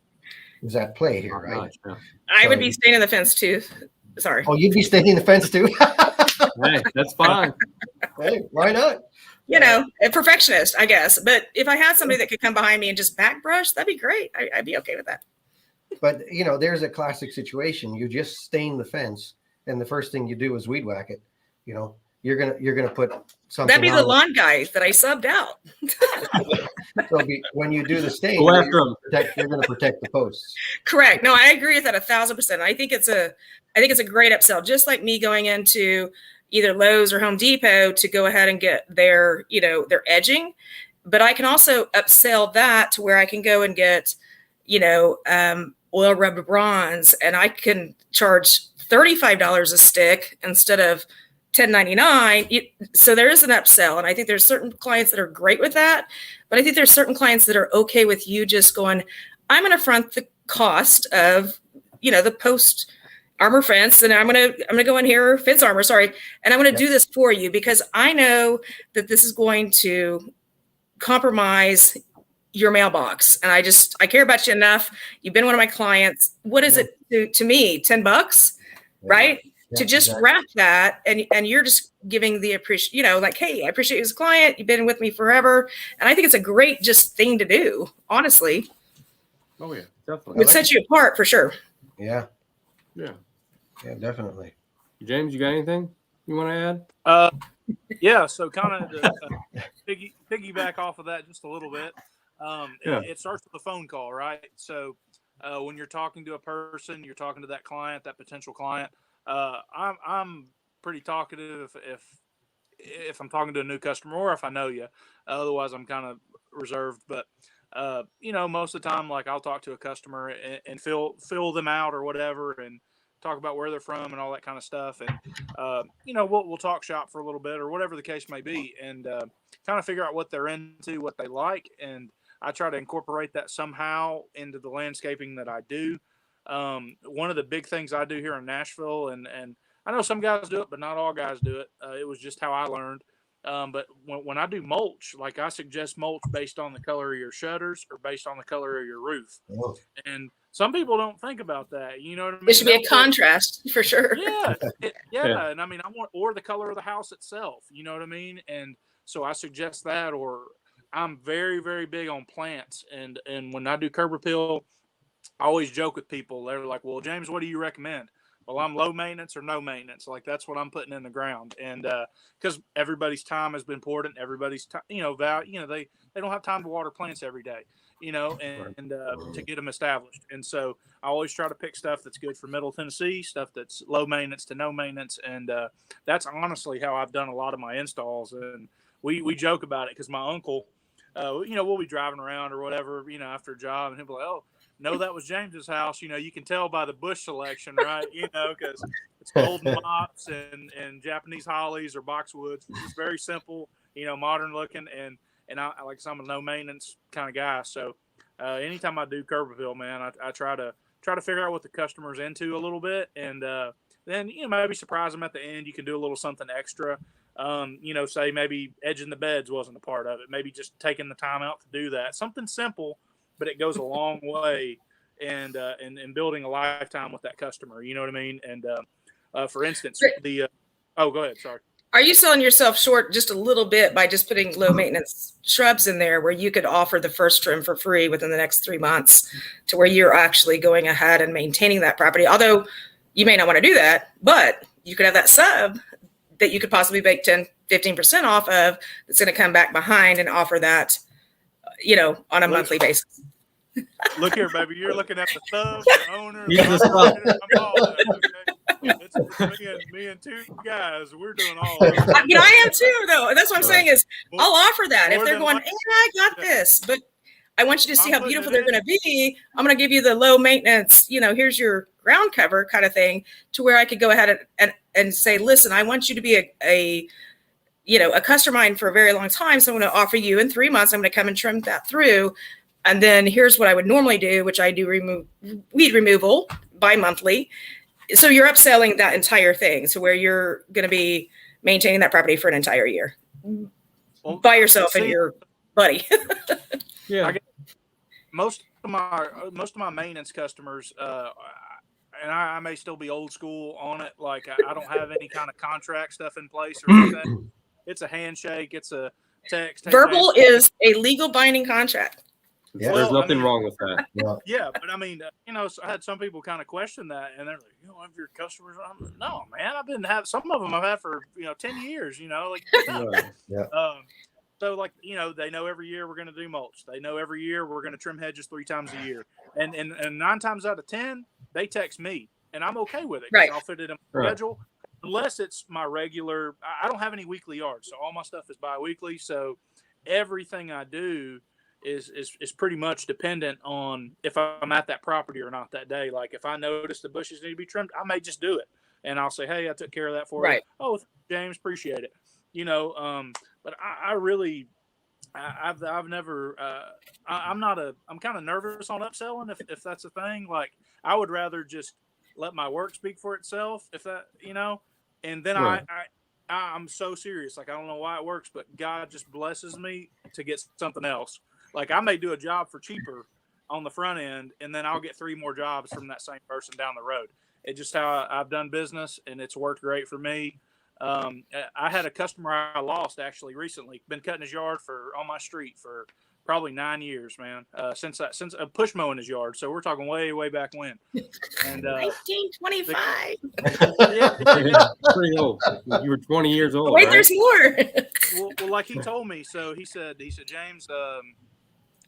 at play here, right? Yeah. I would be staining the fence too. Sorry. Oh, you'd be staining the fence too? Hey, that's fine. Hey, why not? A perfectionist, I guess. But if I had somebody that could come behind me and just back brush, that'd be great. I'd be okay with that. But, there's a classic situation. You just stain the fence and the first thing you do is weed whack it. You're gonna put something. That'd be the lawn guy that I subbed out. So when you do the stain, Go after him. you're going to protect the posts. Correct. No, I agree with that 1,000%. I think it's a great upsell. Just like me going into either Lowe's or Home Depot to go ahead and get their edging, but I can also upsell that to where I can go and get, oil rubbed bronze, and I can charge $35 a stick instead of $10.99. So there is an upsell. And I think there's certain clients that are great with that. But I think there's certain clients that are okay with you just going, I'm going to front the cost of, the post armor fence. And I'm going to go in here, fence armor, sorry. And I'm going to do this for you because I know that this is going to compromise your mailbox. And I care about you enough. You've been one of my clients. What is it to me? $10, right? To just wrap that and you're just giving the appreciation, hey, I appreciate you as a client. You've been with me forever. And I think it's a great just thing to do, honestly. Oh, yeah, definitely. It would set you apart for sure. Yeah. Yeah. Yeah, definitely. Jaymz, you got anything you want to add? Yeah, so kind of to piggyback off of that just a little bit. It starts with a phone call, right? So when you're talking to a person, you're talking to that client, that potential client. I'm pretty talkative if I'm talking to a new customer or if I know you. Otherwise, I'm kind of reserved. But most of the time, like I'll talk to a customer and fill them out or whatever, and talk about where they're from and all that kind of stuff. And we'll talk shop for a little bit or whatever the case may be, and kind of figure out what they're into, what they like, and I try to incorporate that somehow into the landscaping that I do. One of the big things I do here in Nashville, and I know some guys do it, but not all guys do it. It was just how I learned. But when I do mulch, like I suggest mulch based on the color of your shutters or based on the color of your roof. Oh. And some people don't think about that. You know what I mean? It should be a contrast for sure. Yeah. And I mean, or the color of the house itself, you know what I mean? And so I suggest that, or I'm very, very big on plants. And when I do curb appeal, I always joke with people. They're like, well, Jaymz, what do you recommend? well, I'm low maintenance or no maintenance. Like that's what I'm putting in the ground. And because everybody's time has been important, everybody's time, they don't have time to water plants every day, and to get them established. And so I always try to pick stuff that's good for Middle Tennessee, stuff that's low maintenance to no maintenance. And that's honestly how I've done a lot of my installs. And we joke about it because my uncle, we'll be driving around or whatever, after a job, and he'll be like, oh, no, that was James's house. You can tell by the bush selection, right? Because it's golden mops and Japanese hollies or boxwoods. It's very simple, modern looking. And I like I'm a no maintenance kind of guy. So anytime I do curb appeal, man, I try to figure out what the customer's into a little bit, and then maybe surprise them at the end. You can do a little something extra. Say maybe edging the beds wasn't a part of it. Maybe just taking the time out to do that. Something simple, but it goes a long way and building a lifetime with that customer. You know what I mean? And for instance, go ahead. Sorry. Are you selling yourself short just a little bit by just putting low maintenance shrubs in there where you could offer the first trim for free within the next 3 months to where you're actually going ahead and maintaining that property? Although you may not want to do that, but you could have that sub that you could possibly make 10-15% off of that's going to come back behind and offer that, on a monthly basis. Look here, baby. You're looking at the sub, the owner. It's me and two guys. We're doing all of it. I am too, though. That's what I'm saying is I'll offer that. If they're going, I got this, but I want you to see how beautiful they're going to be. I'm going to give you the low maintenance, here's your ground cover kind of thing, to where I could go ahead and say, listen, I want you to be a customer mine for a very long time. So I'm going to offer you in 3 months, I'm going to come and trim that through. And then here's what I would normally do, which I do weed removal bi-monthly. So you're upselling that entire thing. So where you're going to be maintaining that property for an entire year by yourself and your buddy. Yeah. Most of my maintenance customers, and I may still be old school on it. Like I don't have any kind of contract stuff in place or anything. It's a handshake. It's a text. Verbal is a legal binding contract. Yeah. There's nothing wrong with that. Yeah, but I mean, I had some people kind of question that, and they're like, one of your customers. I'm like, no, man, I've been some of them I've had for 10 years. So like they know every year we're going to do mulch. They know every year we're going to trim hedges 3 times a year, and 9 times out of 10 they text me, and I'm okay with it. Right. I'll fit it in my schedule, unless it's my regular. I don't have any weekly yards, so all my stuff is bi-weekly. So everything I do is pretty much dependent on if I'm at that property or not that day. Like if I notice the bushes need to be trimmed, I may just do it, and I'll say, hey, I took care of that for you. Oh, James, appreciate it. But I've never I'm kind of nervous on upselling if that's a thing. Like I would rather just let my work speak for itself, if that and then I'm so serious. Like I don't know why it works, but God just blesses me to get something else. Like I may do a job for cheaper on the front end, and then I'll get 3 more jobs from that same person down the road. It's just how I've done business, and it's worked great for me. I had a customer I lost actually recently. Been cutting his yard on my street for probably 9 years, man. Since push mowing his yard. So we're talking way back when. And 1925. Pretty old. You were 20 years old. Wait, right? there's more. well, like he told me. So he said, James,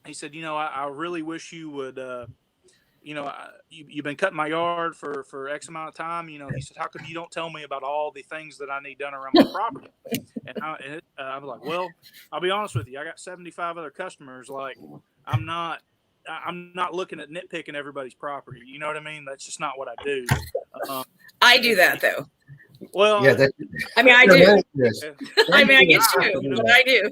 he said, I really wish you would. You've been cutting my yard for X amount of time. He said, how come you don't tell me about all the things that I need done around my property? And I was like, well, I'll be honest with you. I got 75 other customers. Like, I'm not looking at nitpicking everybody's property. You know what I mean? That's just not what I do. I do that though. Well, I do. I get you, but I do.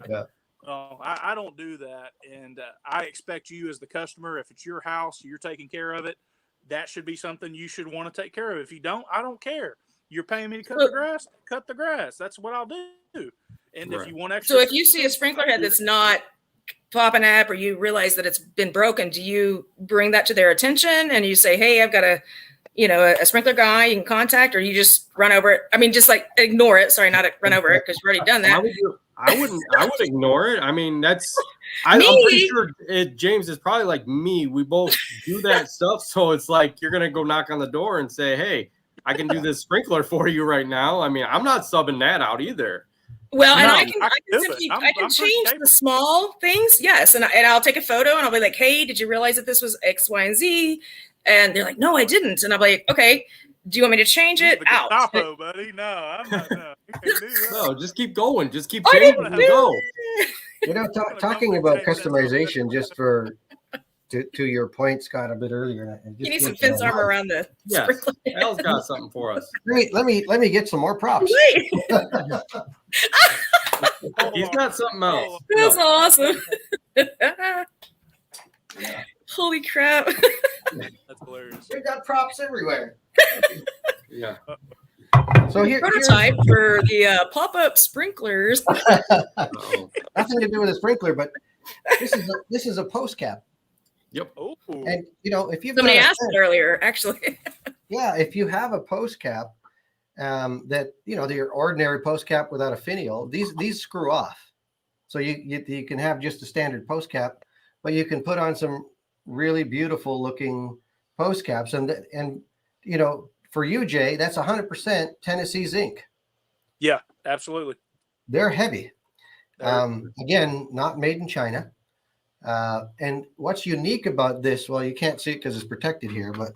Yeah. I don't do that, and I expect you as the customer, if it's your house, you're taking care of it, that should be something you should want to take care of. If you don't, I don't care. You're paying me to cut the grass. That's what I'll do. And if you want extra, so if you see a sprinkler head that's not popping up, or you realize that it's been broken, do you bring that to their attention and you say, hey, I've got a sprinkler guy you can contact, or you just run over it? I mean, just like ignore it. Sorry, not run over it, because you've already done that. I would ignore it. I mean, that's I'm pretty Me? sure James is probably like me. We both do that stuff. So it's like you're going to go knock on the door and say, hey, I can do this sprinkler for you right now. I mean, I'm not subbing that out either. Well, and No, I can I can do it. simply I'm I can pretty change capable. the small things, yes, and I'll take a photo and I'll be like, hey, did you realize that this was X, Y, and Z? And they're like, no, I didn't. And I'm like, okay, do you want me to change it? The Out. Gestapo, buddy. No, I'm not. No, you can't do that. No, just keep going. Just keep I changing didn't and do go. it. You know, talking about customization, just to your point, Scott, a bit earlier. You need some fence armor around the Yes, sprinkler. Al's got something for us. Let me get some more props. Wait, He's got something else. that's No. awesome. Holy crap. That's hilarious. We got props everywhere. Yeah. So here's Prototype for the pop-up sprinklers. Uh-oh. nothing to do with a sprinkler, but this is a post cap. Yep. Oh, And if you've Somebody got a asked it earlier, actually. yeah, if you have a post cap that your ordinary post cap without a finial, these screw off. So you can have just a standard post cap, but you can put on some really beautiful looking post caps, and for you, Jay, that's 100% Tennessee zinc. yeah, absolutely. They're heavy. Again, not made in China. And what's unique about this, well, you can't see it because it's protected here, but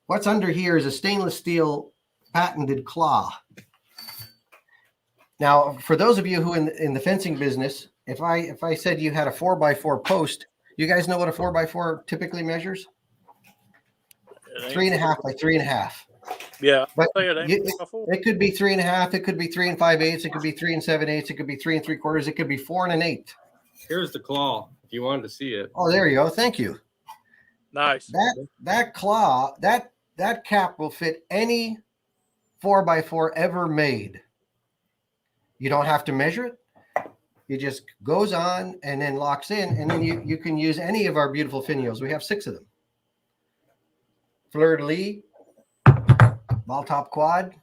what's under here is a stainless steel patented claw. Now, for those of you who in the fencing business, if I said you had a 4x4 post, you guys know what a 4x4 typically measures? 3.5 by 3.5. Yeah, But it it could be 3.5, it could be 3 5/8, it could be 3 7/8, it could be 3 3/4, it could be 4 1/8. Here's the claw. If you wanted to see it. Oh, there you go. Thank you. nice. That claw, that cap will fit any 4x4 ever made. You don't have to measure it. It just goes on and then locks in, and then you can use any of our beautiful finials. We have 6 of them. Fleur-de-lis, ball top quad,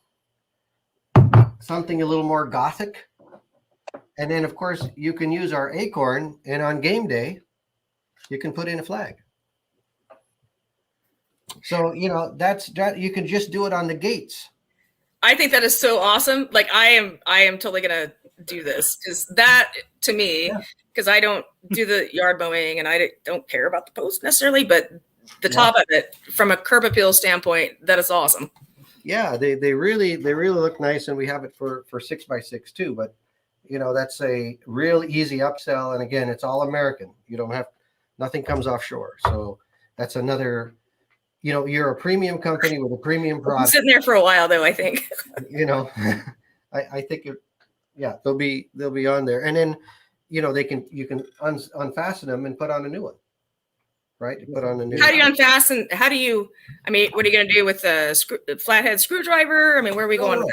something a little more gothic. And then, of course, you can use our acorn, and on game day, you can put in a flag. So, that you can just do it on the gates. I think that is so awesome. Like I am totally gonna do this because that to me, because I don't do the yard mowing and I don't care about the post necessarily, but the top of it from a curb appeal standpoint, that is awesome. Yeah, they really look nice, and we have it for 6x6 too. But that's a real easy upsell, and again, it's all American. You don't have nothing comes offshore, so that's another. You're a premium company with a premium I'm product. sitting there for a while though, I think. I think they'll be on there, and then you can unfasten them and put on a new one, right? Put on a new. How do you unfasten? What are you going to do with the flathead screwdriver? I mean, where are we going with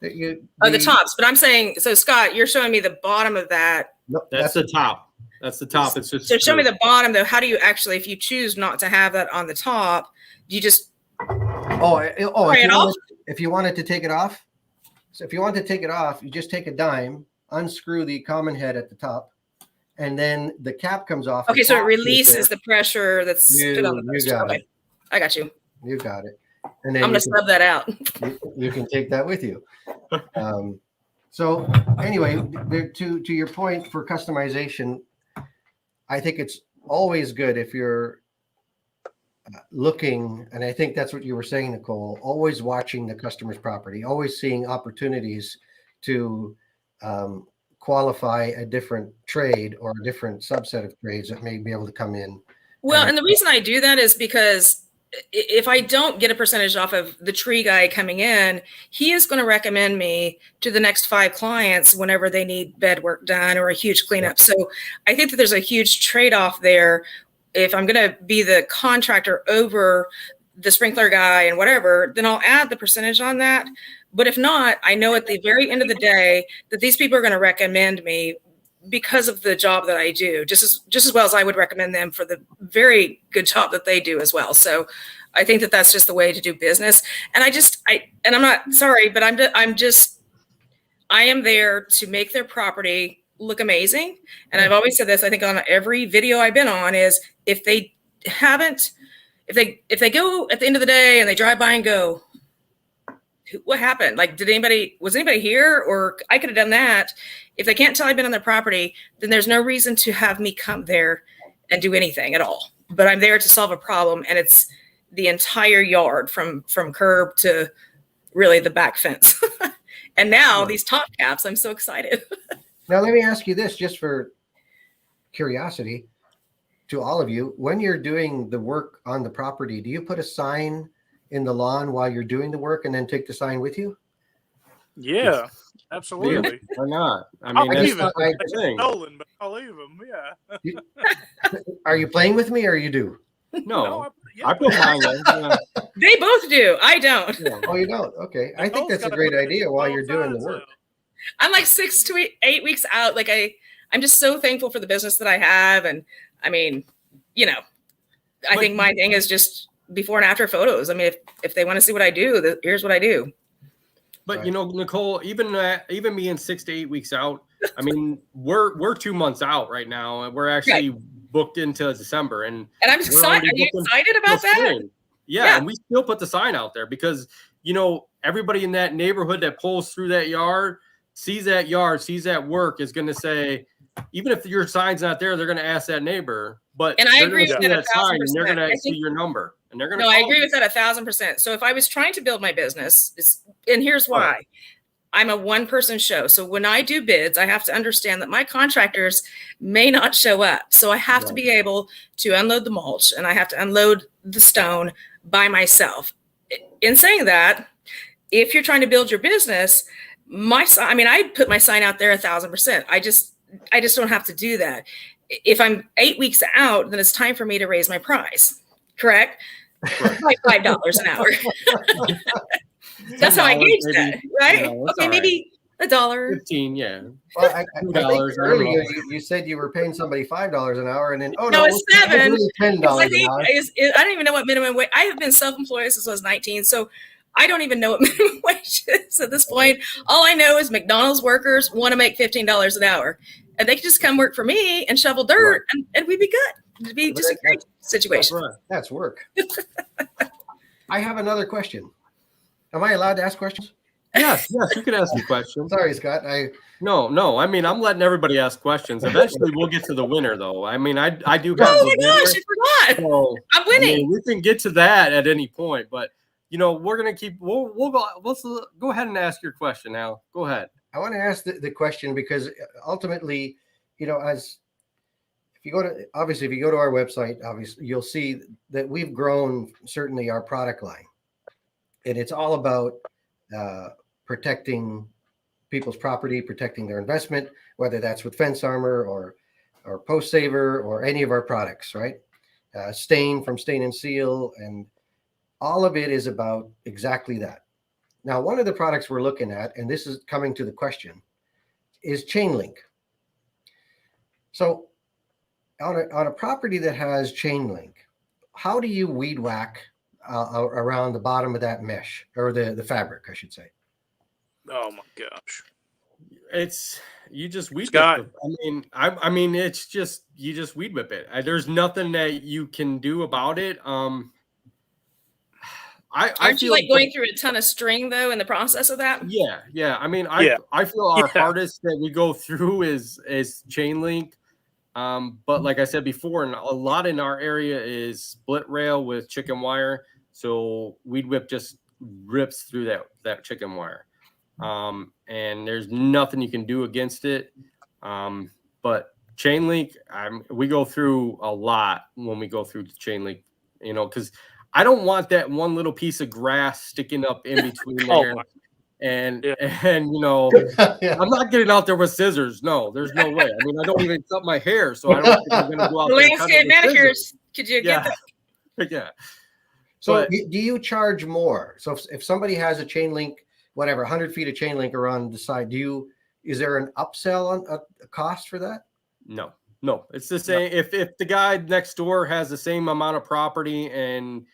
that? The tops. But I'm saying, so Scott, you're showing me the bottom of that. No, That's the top. That's the top. It's just So show me the bottom though. How do you actually, if you choose not to have that on the top, do you just if you wanted to take it off. So if you want to take it off, you just take a dime, unscrew the common head at the top, and then the cap comes off. Okay, so it releases the pressure that's put on the post. You got Okay. it. I got you. You got it. And then I'm gonna sub that out. you can take that with you. So anyway, to your point for customization, I think it's always good if you're looking, and I think that's what you were saying, Nicole, always watching the customer's property, always seeing opportunities to qualify a different trade or a different subset of trades that may be able to come in. Well, and the reason I do that is because if I don't get a percentage off of the tree guy coming in, he is going to recommend me to the next 5 clients whenever they need bed work done or a huge cleanup. So I think that there's a huge trade-off there. If I'm going to be the contractor over the sprinkler guy and whatever, then I'll add the percentage on that. But if not, I know at the very end of the day that these people are going to recommend me because of the job that I do, just as well as I would recommend them for the very good job that they do as well. So I think that that's just the way to do business. And I'm not sorry, but I am there to make their property look amazing. And I've always said this, I think on every video I've been on, is if they go at the end of the day and they drive by and go, what happened? Like, was anybody here? Or I could have done that. If they can't tell I've been on their property, then there's no reason to have me come there and do anything at all. But I'm there to solve a problem, and it's the entire yard from curb to really the back fence. And now these top caps, I'm so excited. Now, let me ask you this, just for curiosity to all of you. When you're doing the work on the property, do you put a sign in the lawn while you're doing the work and then take the sign with you? Yeah, absolutely. Why not? I I'll mean, leave that's it. the thing. Stolen, but I'll leave them. Yeah. Are you playing with me, or you do? No, I put mine in. They both do. I don't. Yeah. Oh, you don't? Okay. I think that's a great idea while you're doing the work. I'm like 6 to 8 weeks out. Like I'm just so thankful for the business that I have. And I mean, I think my thing is just before and after photos. I mean, if they want to see what I do, here's what I do. But Nicole, even being 6 to 8 weeks out, I mean, we're 2 months out right now, and we're actually booked into December, and I'm excited. Are you excited about that? Yeah, and we still put the sign out there because everybody in that neighborhood that pulls through that yard, sees that work, is going to say, even if your sign's not there, they're going to ask that neighbor. But and I agree with that 1,000%. And they're going to see your number, and they're going to. No, I agree with that 1,000%. So if I was trying to build my business, and here's why. I'm a one-person show. So when I do bids, I have to understand that my contractors may not show up. So I have to be able to unload the mulch, and I have to unload the stone by myself. In saying that, if you're trying to build your business, I put my sign out there 1,000%. I just don't have to do that. If I'm 8 weeks out, then it's time for me to raise my price. Correct? Like $5 an hour. That's how I gauge that, right? Okay, maybe $1. 15, yeah. Well, I think earlier you said you were paying somebody $5 an hour, and then it's $7. Really $10 an hour. I don't even know what minimum wage. I have been self-employed since I was 19, so I don't even know what minimum wage is at this point. All I know is McDonald's workers want to make $15 an hour, and they can just come work for me and shovel dirt, and we'd be good. It'd be just a great situation. That's work. I have another question. Am I allowed to ask questions? Yes, you can ask me questions. Sorry, Scott. No. I mean, I'm letting everybody ask questions. Eventually, we'll get to the winner, though. I mean, I do. Oh my gosh, I forgot. So, I'm winning. I mean, we can get to that at any point, but we're gonna keep. We'll go. Let's go ahead and ask your question now. Go ahead. I want to ask the question because ultimately, if you go to our website, obviously you'll see that we've grown certainly our product line. And it's all about protecting people's property, protecting their investment, whether that's with Fence Armor or Post Saver or any of our products, right? Stain from Stain and Seal, and all of it is about exactly that. Now, one of the products we're looking at, and this is coming to the question, is chain link. So on a property that has chain link, how do you weed whack around the bottom of that mesh, or the fabric, I should say? Oh my gosh! You just weed Scott. whip it. I mean, it's just you just weed whip it. There's nothing that you can do about it. Aren't you like going through a ton of string though in the process of that? Yeah. I mean, I feel our hardest that we go through is chain link. But like I said before, and a lot in our area is split rail with chicken wire. So weed whip just rips through that chicken wire. And there's nothing you can do against it. But chain link, we go through a lot when we go through the chain link, because I don't want that one little piece of grass sticking up in between there. And I'm not getting out there with scissors. No, there's no way. I mean, I don't even cut my hair, so I don't think I'm going to go out there. Landscape manicures, could you get that? Yeah. So do you charge more? So if somebody has a chain link, whatever, 100 feet of chain link around the side, is there an upsell on a cost for that? No, it's the same. If the guy next door has the same amount of property and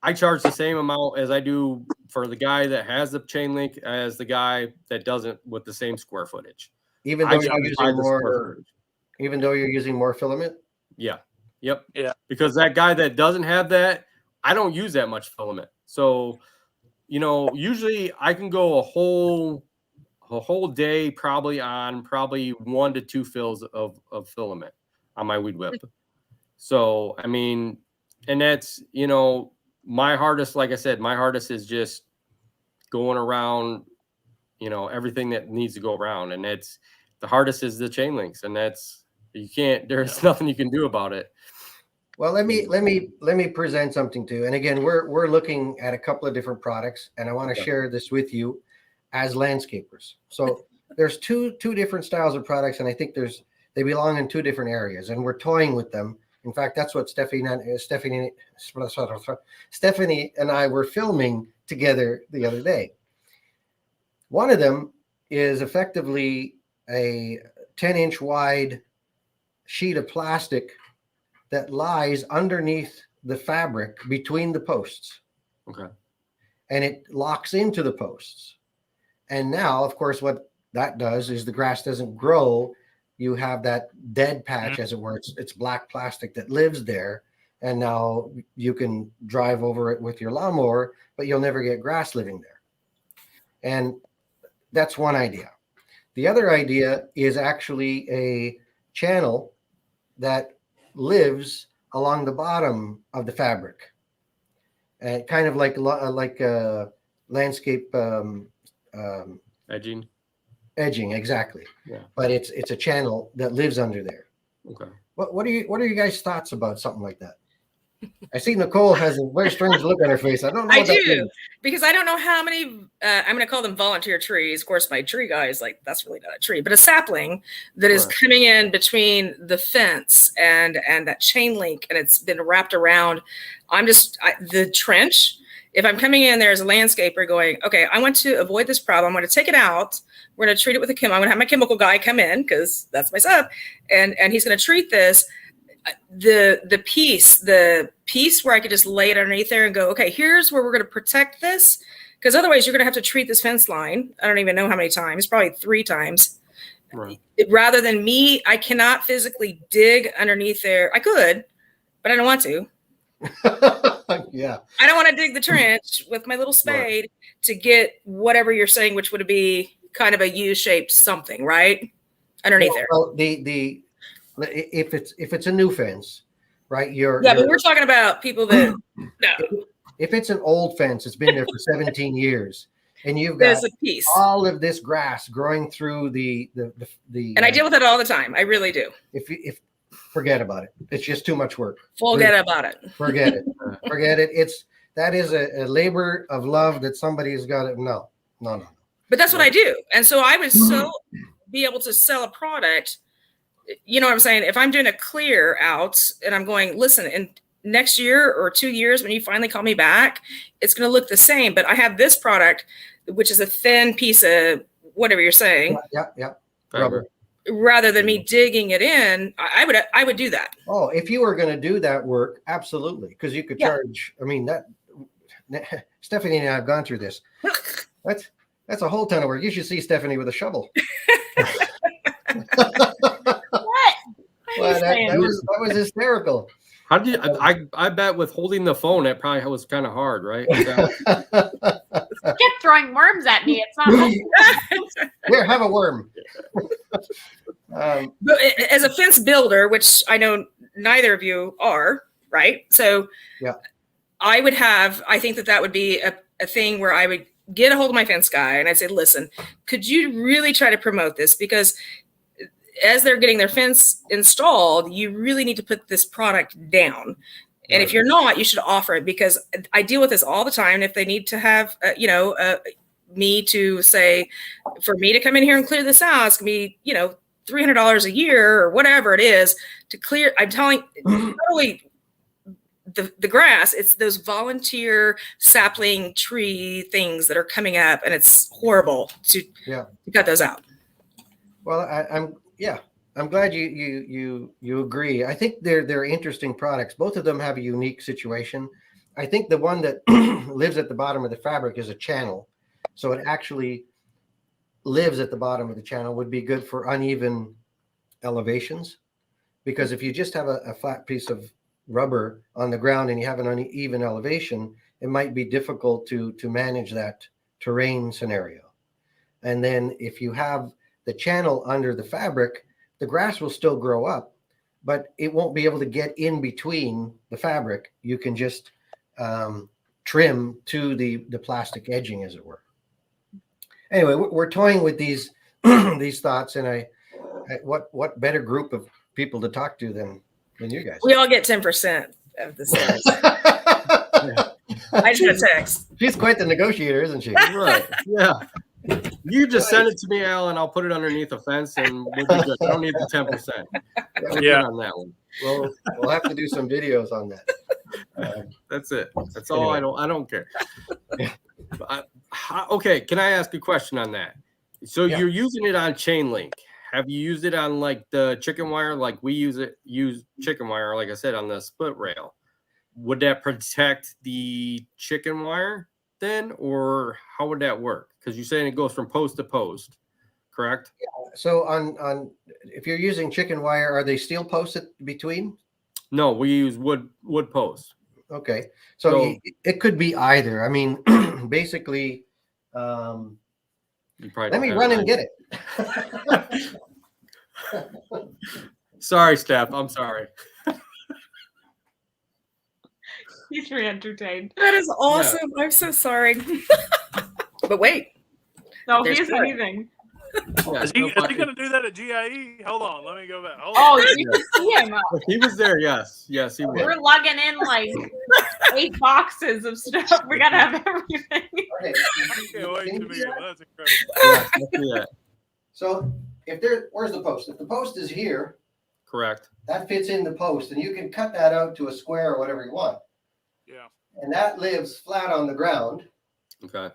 I charge the same amount as I do for the guy that has the chain link as the guy that doesn't with the same square footage. even though I you're buy using the more, square footage. even though you're using more filament. Yeah. Yep. Yeah. Because that guy that doesn't have that, I don't use that much filament. So, you know, usually I can go a whole day probably on 1 to 2 fills of filament on my weed whip. So, I mean, and that's, you know, my hardest, like I said, my hardest is just going around, you know, everything that needs to go around. And it's the hardest is the chain links. And that's, you can't, there's nothing you can do about it. Well, let me present something to you. And again, we're looking at a couple of different products, and I want to share this with you as landscapers. So there's two different styles of products, and I think they belong in 2 different areas, and we're toying with them. In fact, that's what Stephanie and I were filming together the other day. One of them is effectively a 10-inch wide sheet of plastic that lies underneath the fabric between the posts. Okay. And it locks into the posts. And now, of course, what that does is the grass doesn't grow. You have that dead patch, as it were. It's black plastic that lives there. And now you can drive over it with your lawnmower, but you'll never get grass living there. And that's one idea. The other idea is actually a channel that lives along the bottom of the fabric, and kind of like landscape edging, exactly. Yeah. But it's a channel that lives under there. Okay. What are you guys' thoughts about something like that? I see Nicole has a very strange look on her face. I don't know. I do, because I don't know how many, I'm going to call them volunteer trees. Of course, my tree guy is like, that's really not a tree, but a sapling that is coming in between the fence and that chain link, and it's been wrapped around. The trench, if I'm coming in there as a landscaper going, okay, I want to avoid this problem. I'm going to take it out. We're going to treat it with I'm going to have my chemical guy come in, because that's my sub. And he's going to treat this. The piece where I could just lay it underneath there and go, okay, here's where we're going to protect this, because otherwise you're going to have to treat this fence line. I don't even know how many times, probably 3 times. Right. Rather than me, I cannot physically dig underneath there. I could, but I don't want to. Yeah. I don't want to dig the trench with my little spade to get whatever you're saying, which would be kind of a U-shaped something, right? Underneath there. Well, if it's a new fence, right? But we're talking about people that if it's an old fence, it's been there for 17 years, and you've got a piece, all of this grass growing through the and I deal with it all the time. I really do. If forget about it, it's just too much work. Forget about it. Forget it. Forget it. That is a labor of love that somebody's got to no. But that's what I do, and so I would be able to sell a product. You know what I'm saying? If I'm doing a clear out and I'm going, listen, in next year or 2 years, when you finally call me back, it's going to look the same. But I have this product, which is a thin piece of whatever you're saying. Yeah. Rubber. Rather than me digging it in, I would do that. Oh, if you were going to do that work, absolutely, because you could charge. I mean, that Stephanie and I have gone through this. That's a whole ton of work. You should see Stephanie with a shovel. Well, that was hysterical. How did you? I bet with holding the phone, it probably was kind of hard, right? Kept throwing worms at me. It's not. Here, have a worm. But as a fence builder, which I know neither of you are, right? So yeah, I think that would be a thing where I would get a hold of my fence guy and I'd say, listen, could you really try to promote this? Because as they're getting their fence installed, you really need to put this product down. And if you're not, you should offer it, because I deal with this all the time. And if they need to have, me to say, for me to come in here and clear this out, it's going to be, $300 a year or whatever it is to clear. I'm telling not only the grass, it's those volunteer sapling tree things that are coming up, and it's horrible to cut those out. Well, I'm glad you agree. I think they're interesting products. Both of them have a unique situation. I think the one that lives at the bottom of the fabric is a channel, so it actually lives at the bottom of the channel would be good for uneven elevations, because if you just have a flat piece of rubber on the ground and you have an uneven elevation, it might be difficult to manage that terrain scenario. And then if you have the channel under the fabric, the grass will still grow up, but it won't be able to get in between the fabric. You can just trim to the plastic edging, as it were. Anyway, we're toying with these these thoughts, and what better group of people to talk to than you guys? We all get 10% of the sales. I just got a text. She's quite the negotiator, isn't she? Right. Yeah. You just send it to me, Al, and I'll put it underneath a fence, and we'll be good. I don't need the 10%. Yeah. On that one. Well, we'll have to do some videos on that. That's it. That's all. Anyway. I don't care. Okay. Can I ask a question on that? So you're using it on chain link. Have you used it on like the chicken wire? Like we use chicken wire, like I said, on the split rail. Would that protect the chicken wire then, or how would that work? Because you're saying it goes from post to post, correct? Yeah. So on if you're using chicken wire, are they steel posts between? No, we use wood posts. Okay, so it could be either. I mean, basically, let me run and get it. Sorry, Steph. I'm sorry. He's re-entertained. That is awesome. Yeah. I'm so sorry. But wait. No, he is anything. Yeah, is he going to do that at GIE? Hold on. Let me go back. You can see him. He was there. Yes. Yes, he was. We're lugging in like 8 boxes of stuff. We got to have everything. Okay. I can't wait to be here. That's incredible. Yeah. So where's the post? If the post is here, correct. That fits in the post, and you can cut that out to a square or whatever you want. Yeah. And that lives flat on the ground. Okay.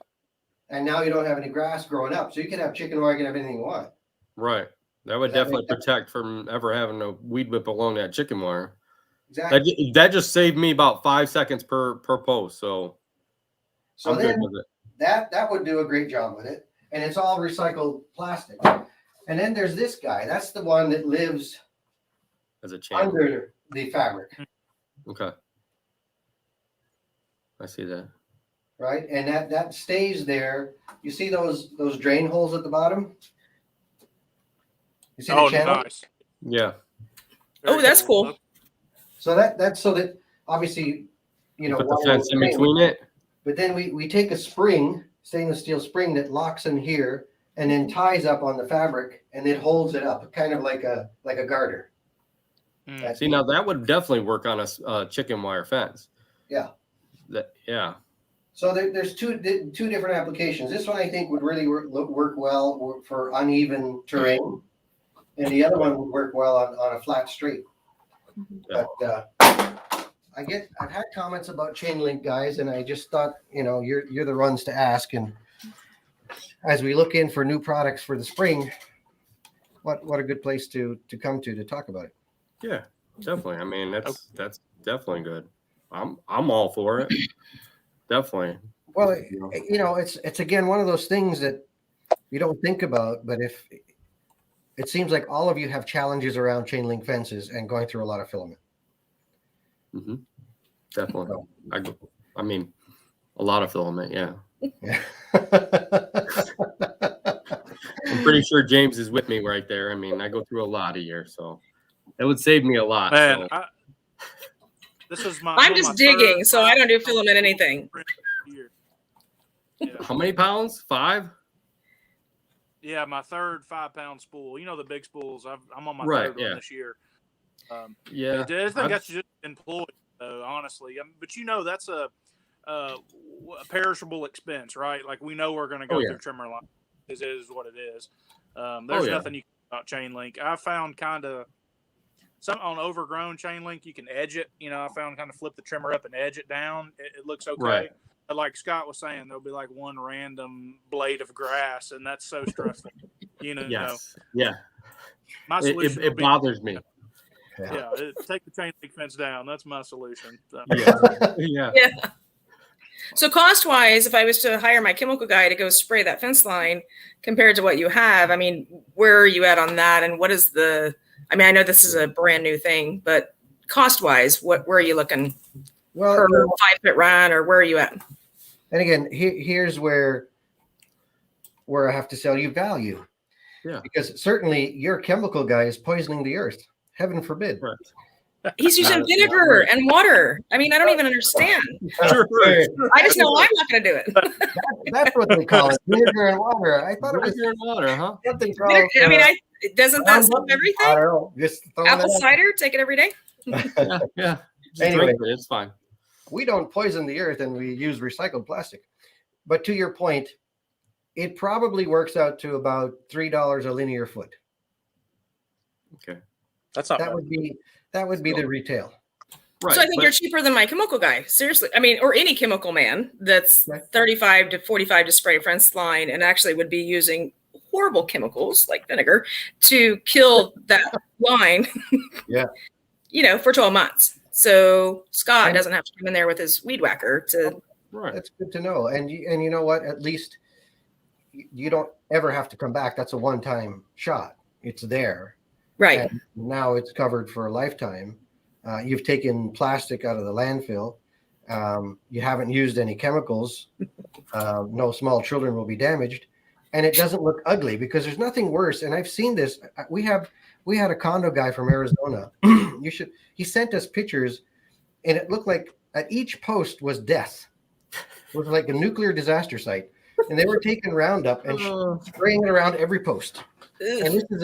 And now you don't have any grass growing up. So you can have chicken wire, you can have anything you want. Right. That would definitely protect from ever having a weed whip along that chicken wire. Exactly. That just saved me about 5 seconds per post. So I'm good with it. That would do a great job with it. And it's all recycled plastic. And then there's this guy. That's the one that lives as a chain under the fabric. Okay. I see that. Right, and that stays there. You see those drain holes at the bottom? You see the channel? Nice. Yeah. Oh, that's cool. So that's so that obviously, put the fence in between it. But then we take a spring, stainless steel spring that locks in here and then ties up on the fabric, and it holds it up, kind of like a garter. See, now that would definitely work on a chicken wire fence. Yeah. Yeah. So there's two different applications. This one I think would really work well for uneven terrain, and the other one would work well on a flat street. Yeah. But I've had comments about chain link, guys, and I just thought you're the ones to ask. And as we look in for new products for the spring, what a good place to come to talk about it. Yeah, definitely. I mean, that's definitely good. I'm all for it. Definitely. Well, it's again one of those things that you don't think about, but if it seems like all of you have challenges around chain link fences and going through a lot of filament. Mm-hmm. Definitely. I mean, a lot of filament. Yeah. I'm pretty sure Jaymz is with me right there. I mean, I go through a lot a year, so it would save me a lot. Man, so. I'm just digging, so I don't do filament anything. Yeah. How many pounds? 5? Yeah, my third 5-pound spool. The big spools. I'm on my third one this year. Yeah, I think that's just employed, honestly. But that's a perishable expense, right? Like we know we're going to go through trimmer line. It is what it is. There's nothing you can do about chain link. I found kind of. Some on overgrown chain link, you can edge it. I found kind of flip the trimmer up and edge it down. It looks okay. Right. But like Scott was saying, there'll be like one random blade of grass, and that's so stressful. Yes. Yeah. My solution it bothers me. Yeah. Take the chain link fence down. That's my solution. So. Yeah. Yeah. So cost wise, if I was to hire my chemical guy to go spray that fence line compared to what you have, I mean, where are you at on that? And what is I mean, I know this is a brand new thing, but cost wise, where are you looking Well, per 5-foot run, or where are you at? and again, here's where I have to sell you value. Yeah. Because certainly your chemical guy is poisoning the earth. Heaven forbid. Right. He's using vinegar and water. I mean, I don't even understand. Sure. I just know I'm not going to do it. That's what they call it, vinegar and water. I thought it was Vinegar and water, huh? something called. I mean, doesn't that solve I everything? don't know. Just throwing Apple it out. cider, take it every day. Yeah. Just Anyway. drink it, it's fine. We don't poison the earth, and we use recycled plastic. But to your point, it probably works out to about $3 a linear foot. Okay. That's not That bad. would be the retail. Right. So I think but- you're cheaper than my chemical guy. Seriously. I mean, or any chemical man that's Okay. 35 to 45 to spray fence line, and actually would be using horrible chemicals like vinegar to kill that line. Yeah. You know, for 12 months. So Scott And- doesn't have to come in there with his weed whacker to. Right. That's good to know. And you know what? At least you don't ever have to come back. That's a one-time shot. It's there. Right. And now it's covered for a lifetime. You've taken plastic out of the landfill. You haven't used any chemicals. No small children will be damaged. And it doesn't look ugly, because there's nothing worse. And I've seen this. We had a condo guy from Arizona. He sent us pictures, and it looked like at each post was death. It was like a nuclear disaster site. And they were taking Roundup and spraying it around every post. And this is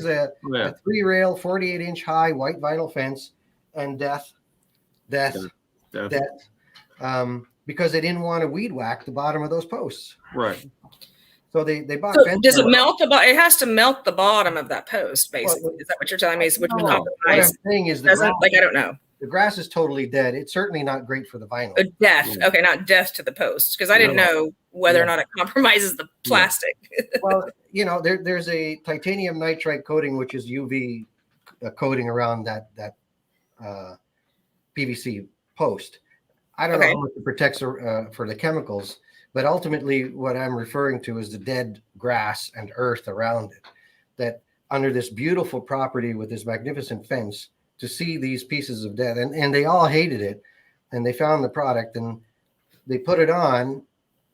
a Yeah. 3-rail, 48-inch high white vinyl fence, and death, because they didn't want to weed whack the bottom of those posts. Right. So they bought So fence. does it armor. melt it has to melt the bottom of that post, basically. Well, Is that what you're telling me? Is which would No, what I'm compromise? saying is the Doesn't like I don't know. grass is totally dead. It's certainly not great for the vinyl. A death. Yeah. Okay, not death to the post, because I didn't know whether or not it compromises the plastic. Well, you know, there's a titanium nitride coating, which is UV coating around that PVC post. I don't know Okay. how much it protects for the chemicals, but ultimately what I'm referring to is the dead grass and earth around it. That under this beautiful property with this magnificent fence, to see these pieces of death, and they all hated it, and they found the product and they put it on,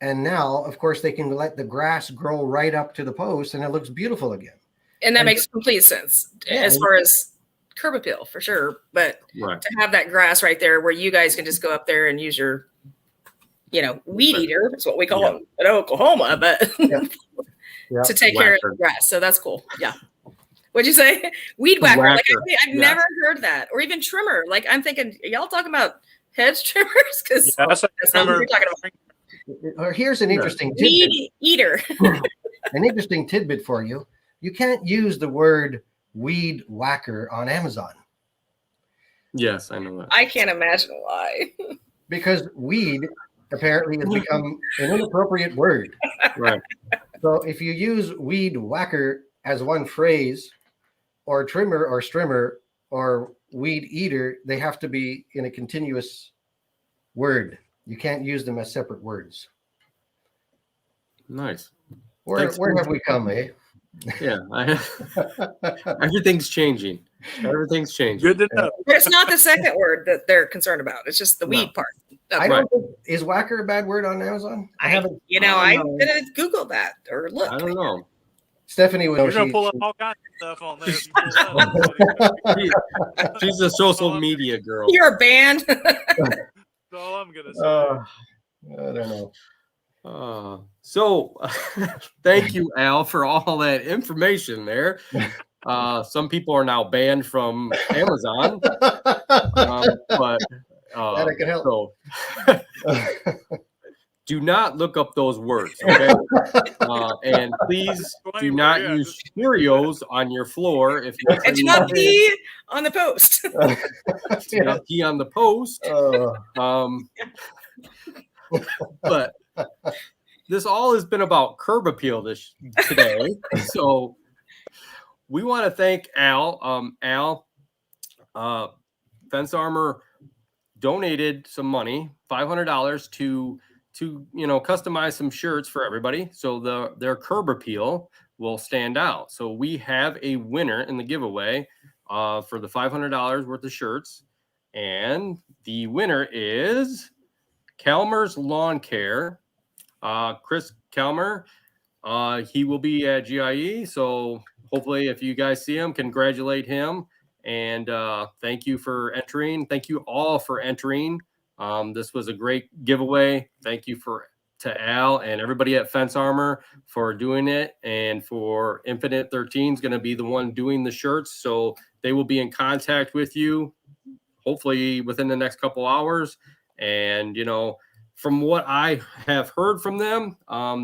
and now, of course, they can let the grass grow right up to the post, and it looks beautiful again. And that And- makes complete sense Yeah. as far as curb appeal for sure. But Right. to have that grass right there where you guys can just go up there and use your, weed eater, is what we call it in Oklahoma, but Yeah. to take care of Whacker. the grass. So that's cool. Yeah. What'd you say? Weed whacker. Like Whacker. I've Yeah. never heard that. Or even trimmer. Like I'm thinking, are y'all talking about hedge trimmers? Because Yeah, that's that's not what you're talking about. Or here's an interesting tidbit. Weed eater. An interesting tidbit for you. You can't use the word weed whacker on Amazon Yes, I know that. I can't imagine why. because weed apparently has become an inappropriate word. Right. So if you use weed whacker as one phrase, or trimmer or strimmer or weed eater, they have to be in a continuous word. You can't use them as separate words. Nice. Where Thanks. have we come, eh? Yeah. Everything's changing. Everything's changing. Good to know. But it's not the second word that they're concerned about. It's just the weed No. part. I don't think, is whacker a bad word on Amazon? I haven't. I'm gonna Google that or look. I don't know. Stephanie would know. You're gonna She- pull up all kinds of stuff on there. If you pull that up. She's a social media girl. You're a band. That's all I'm gonna say. I don't know. So thank you, Al, for all that information there. Some people are now banned from Amazon, but Glad I could help. so do not look up those words, okay? And please do not use Cheerios on your floor if you And do not pee on the post. do not pee on the post. Oh, But this all has been about curb appeal today. So we want to thank Al. Fence Armor donated some money, $500 to customize some shirts for everybody. So their curb appeal will stand out. So we have a winner in the giveaway for the $500 worth of shirts. And the winner is Calmer's Lawn Care. Chris Calmer. He will be at GIE. So hopefully if you guys see him, congratulate him. And thank you for entering. Thank you all for entering. This was a great giveaway. Thank you to Al and everybody at Fence Armor for doing it, and for Infinite 13 is going to be the one doing the shirts. So they will be in contact with you, hopefully within the next couple hours. And, from what I have heard from them,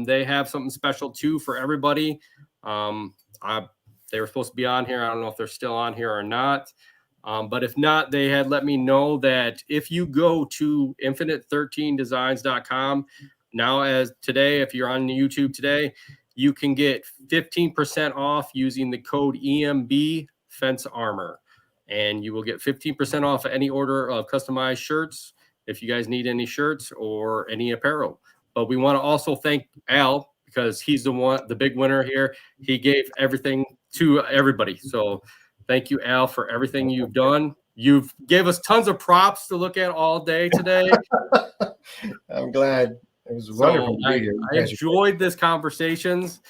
they have something special too for everybody. They were supposed to be on here. I don't know if they're still on here or not. But if not, they had let me know that if you go to infinite13designs.com now, as today, if you're on YouTube today, you can get 15% off using the code EMB Fence Armor. And you will get 15% off any order of customized shirts if you guys need any shirts or any apparel. But we want to also thank Al, because he's the big winner here. He gave everything to everybody. So thank you, Al, for everything you've done. You've gave us tons of props to look at all day today. I'm glad. It was wonderful. I enjoyed this conversations.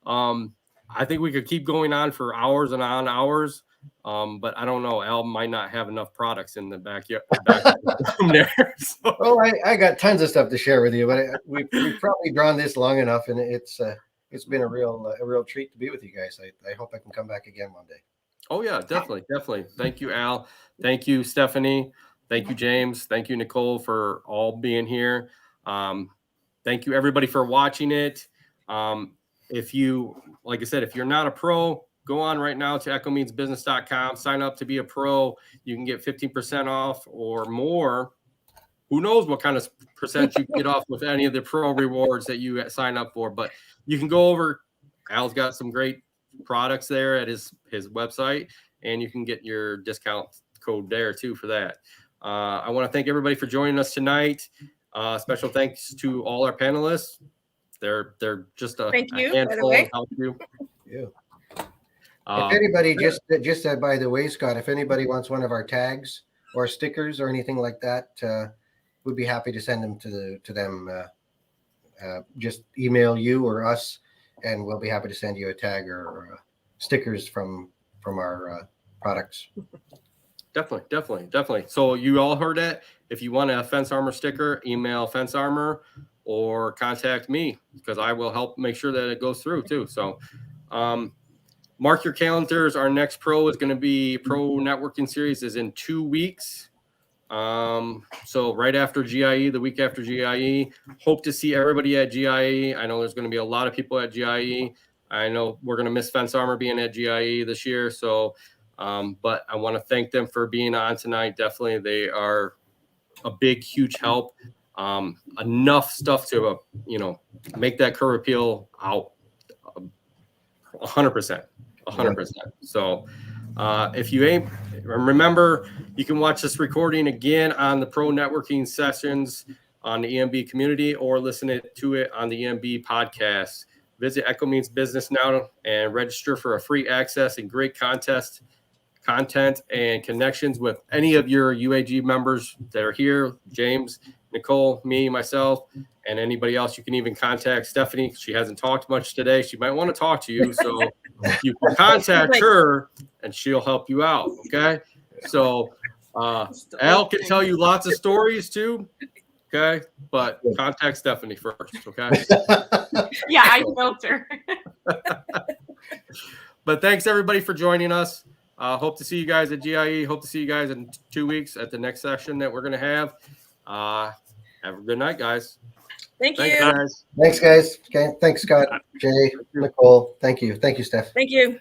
I think we could keep going on for hours and on hours. But I don't know. Al might not have enough products in the backyard there. So. Well, I got tons of stuff to share with you, but we've probably drawn this long enough, and it's been a real treat to be with you guys. I hope I can come back again one day. Oh yeah, definitely. Thank you, Al. Thank you, Stephanie. Thank you, Jaymz. Thank you, Nicole, for all being here. Thank you, everybody, for watching it. If you, like I said, if you're not a pro, go on right now to echomeansbusiness.com, sign up to be a pro. You can get 15% off or more. Who knows what kind of percent you can get off with any of the pro rewards that you sign up for. But you can go over. Al's got some great products there at his website, and you can get your discount code there too for that. I want to thank everybody for joining us tonight. Special thanks to all our panelists. They're just a handful of help you. Yeah. If anybody, just by the way, Scott, if anybody wants one of our tags or stickers or anything like that, we'd be happy to send them to them. Just email you or us, and we'll be happy to send you a tag or stickers from our products. Definitely. So you all heard it. If you want a Fence Armor sticker, email Fence Armor or contact me, because I will help make sure that it goes through too. So mark your calendars. Our next pro is going to be Pro Networking Series is in 2 weeks. So right after GIE, the week after GIE, hope to see everybody at GIE. I know there's going to be a lot of people at GIE. I know we're going to miss Fence Armor being at GIE this year. So, but I want to thank them for being on tonight. Definitely. They are a big, huge help. Enough stuff to, make that curb appeal out 100%. So, if you ain't, remember, you can watch this recording again on the Pro Networking Sessions on the EMB community, or listen to it on the EMB podcast. Visit Echo Means Business now and register for a free access and great content and connections with any of your UAG members that are here, Jaymz, Nicole, me, myself, and anybody else. You can even contact Stephanie. She hasn't talked much today. She might want to talk to you. So you can contact her and she'll help you out. Okay. So Al can tell you lots of stories too. Okay. But contact Stephanie first. Okay. Yeah, I filter. But thanks everybody for joining us. Hope to see you guys at GIE. Hope to see you guys in 2 weeks at the next session that we're going to have. Have a good night, guys. Thank you. Thanks, guys. Okay. Thanks, Scott, Jay, Nicole. Thank you. Thank you, Steph. Thank you.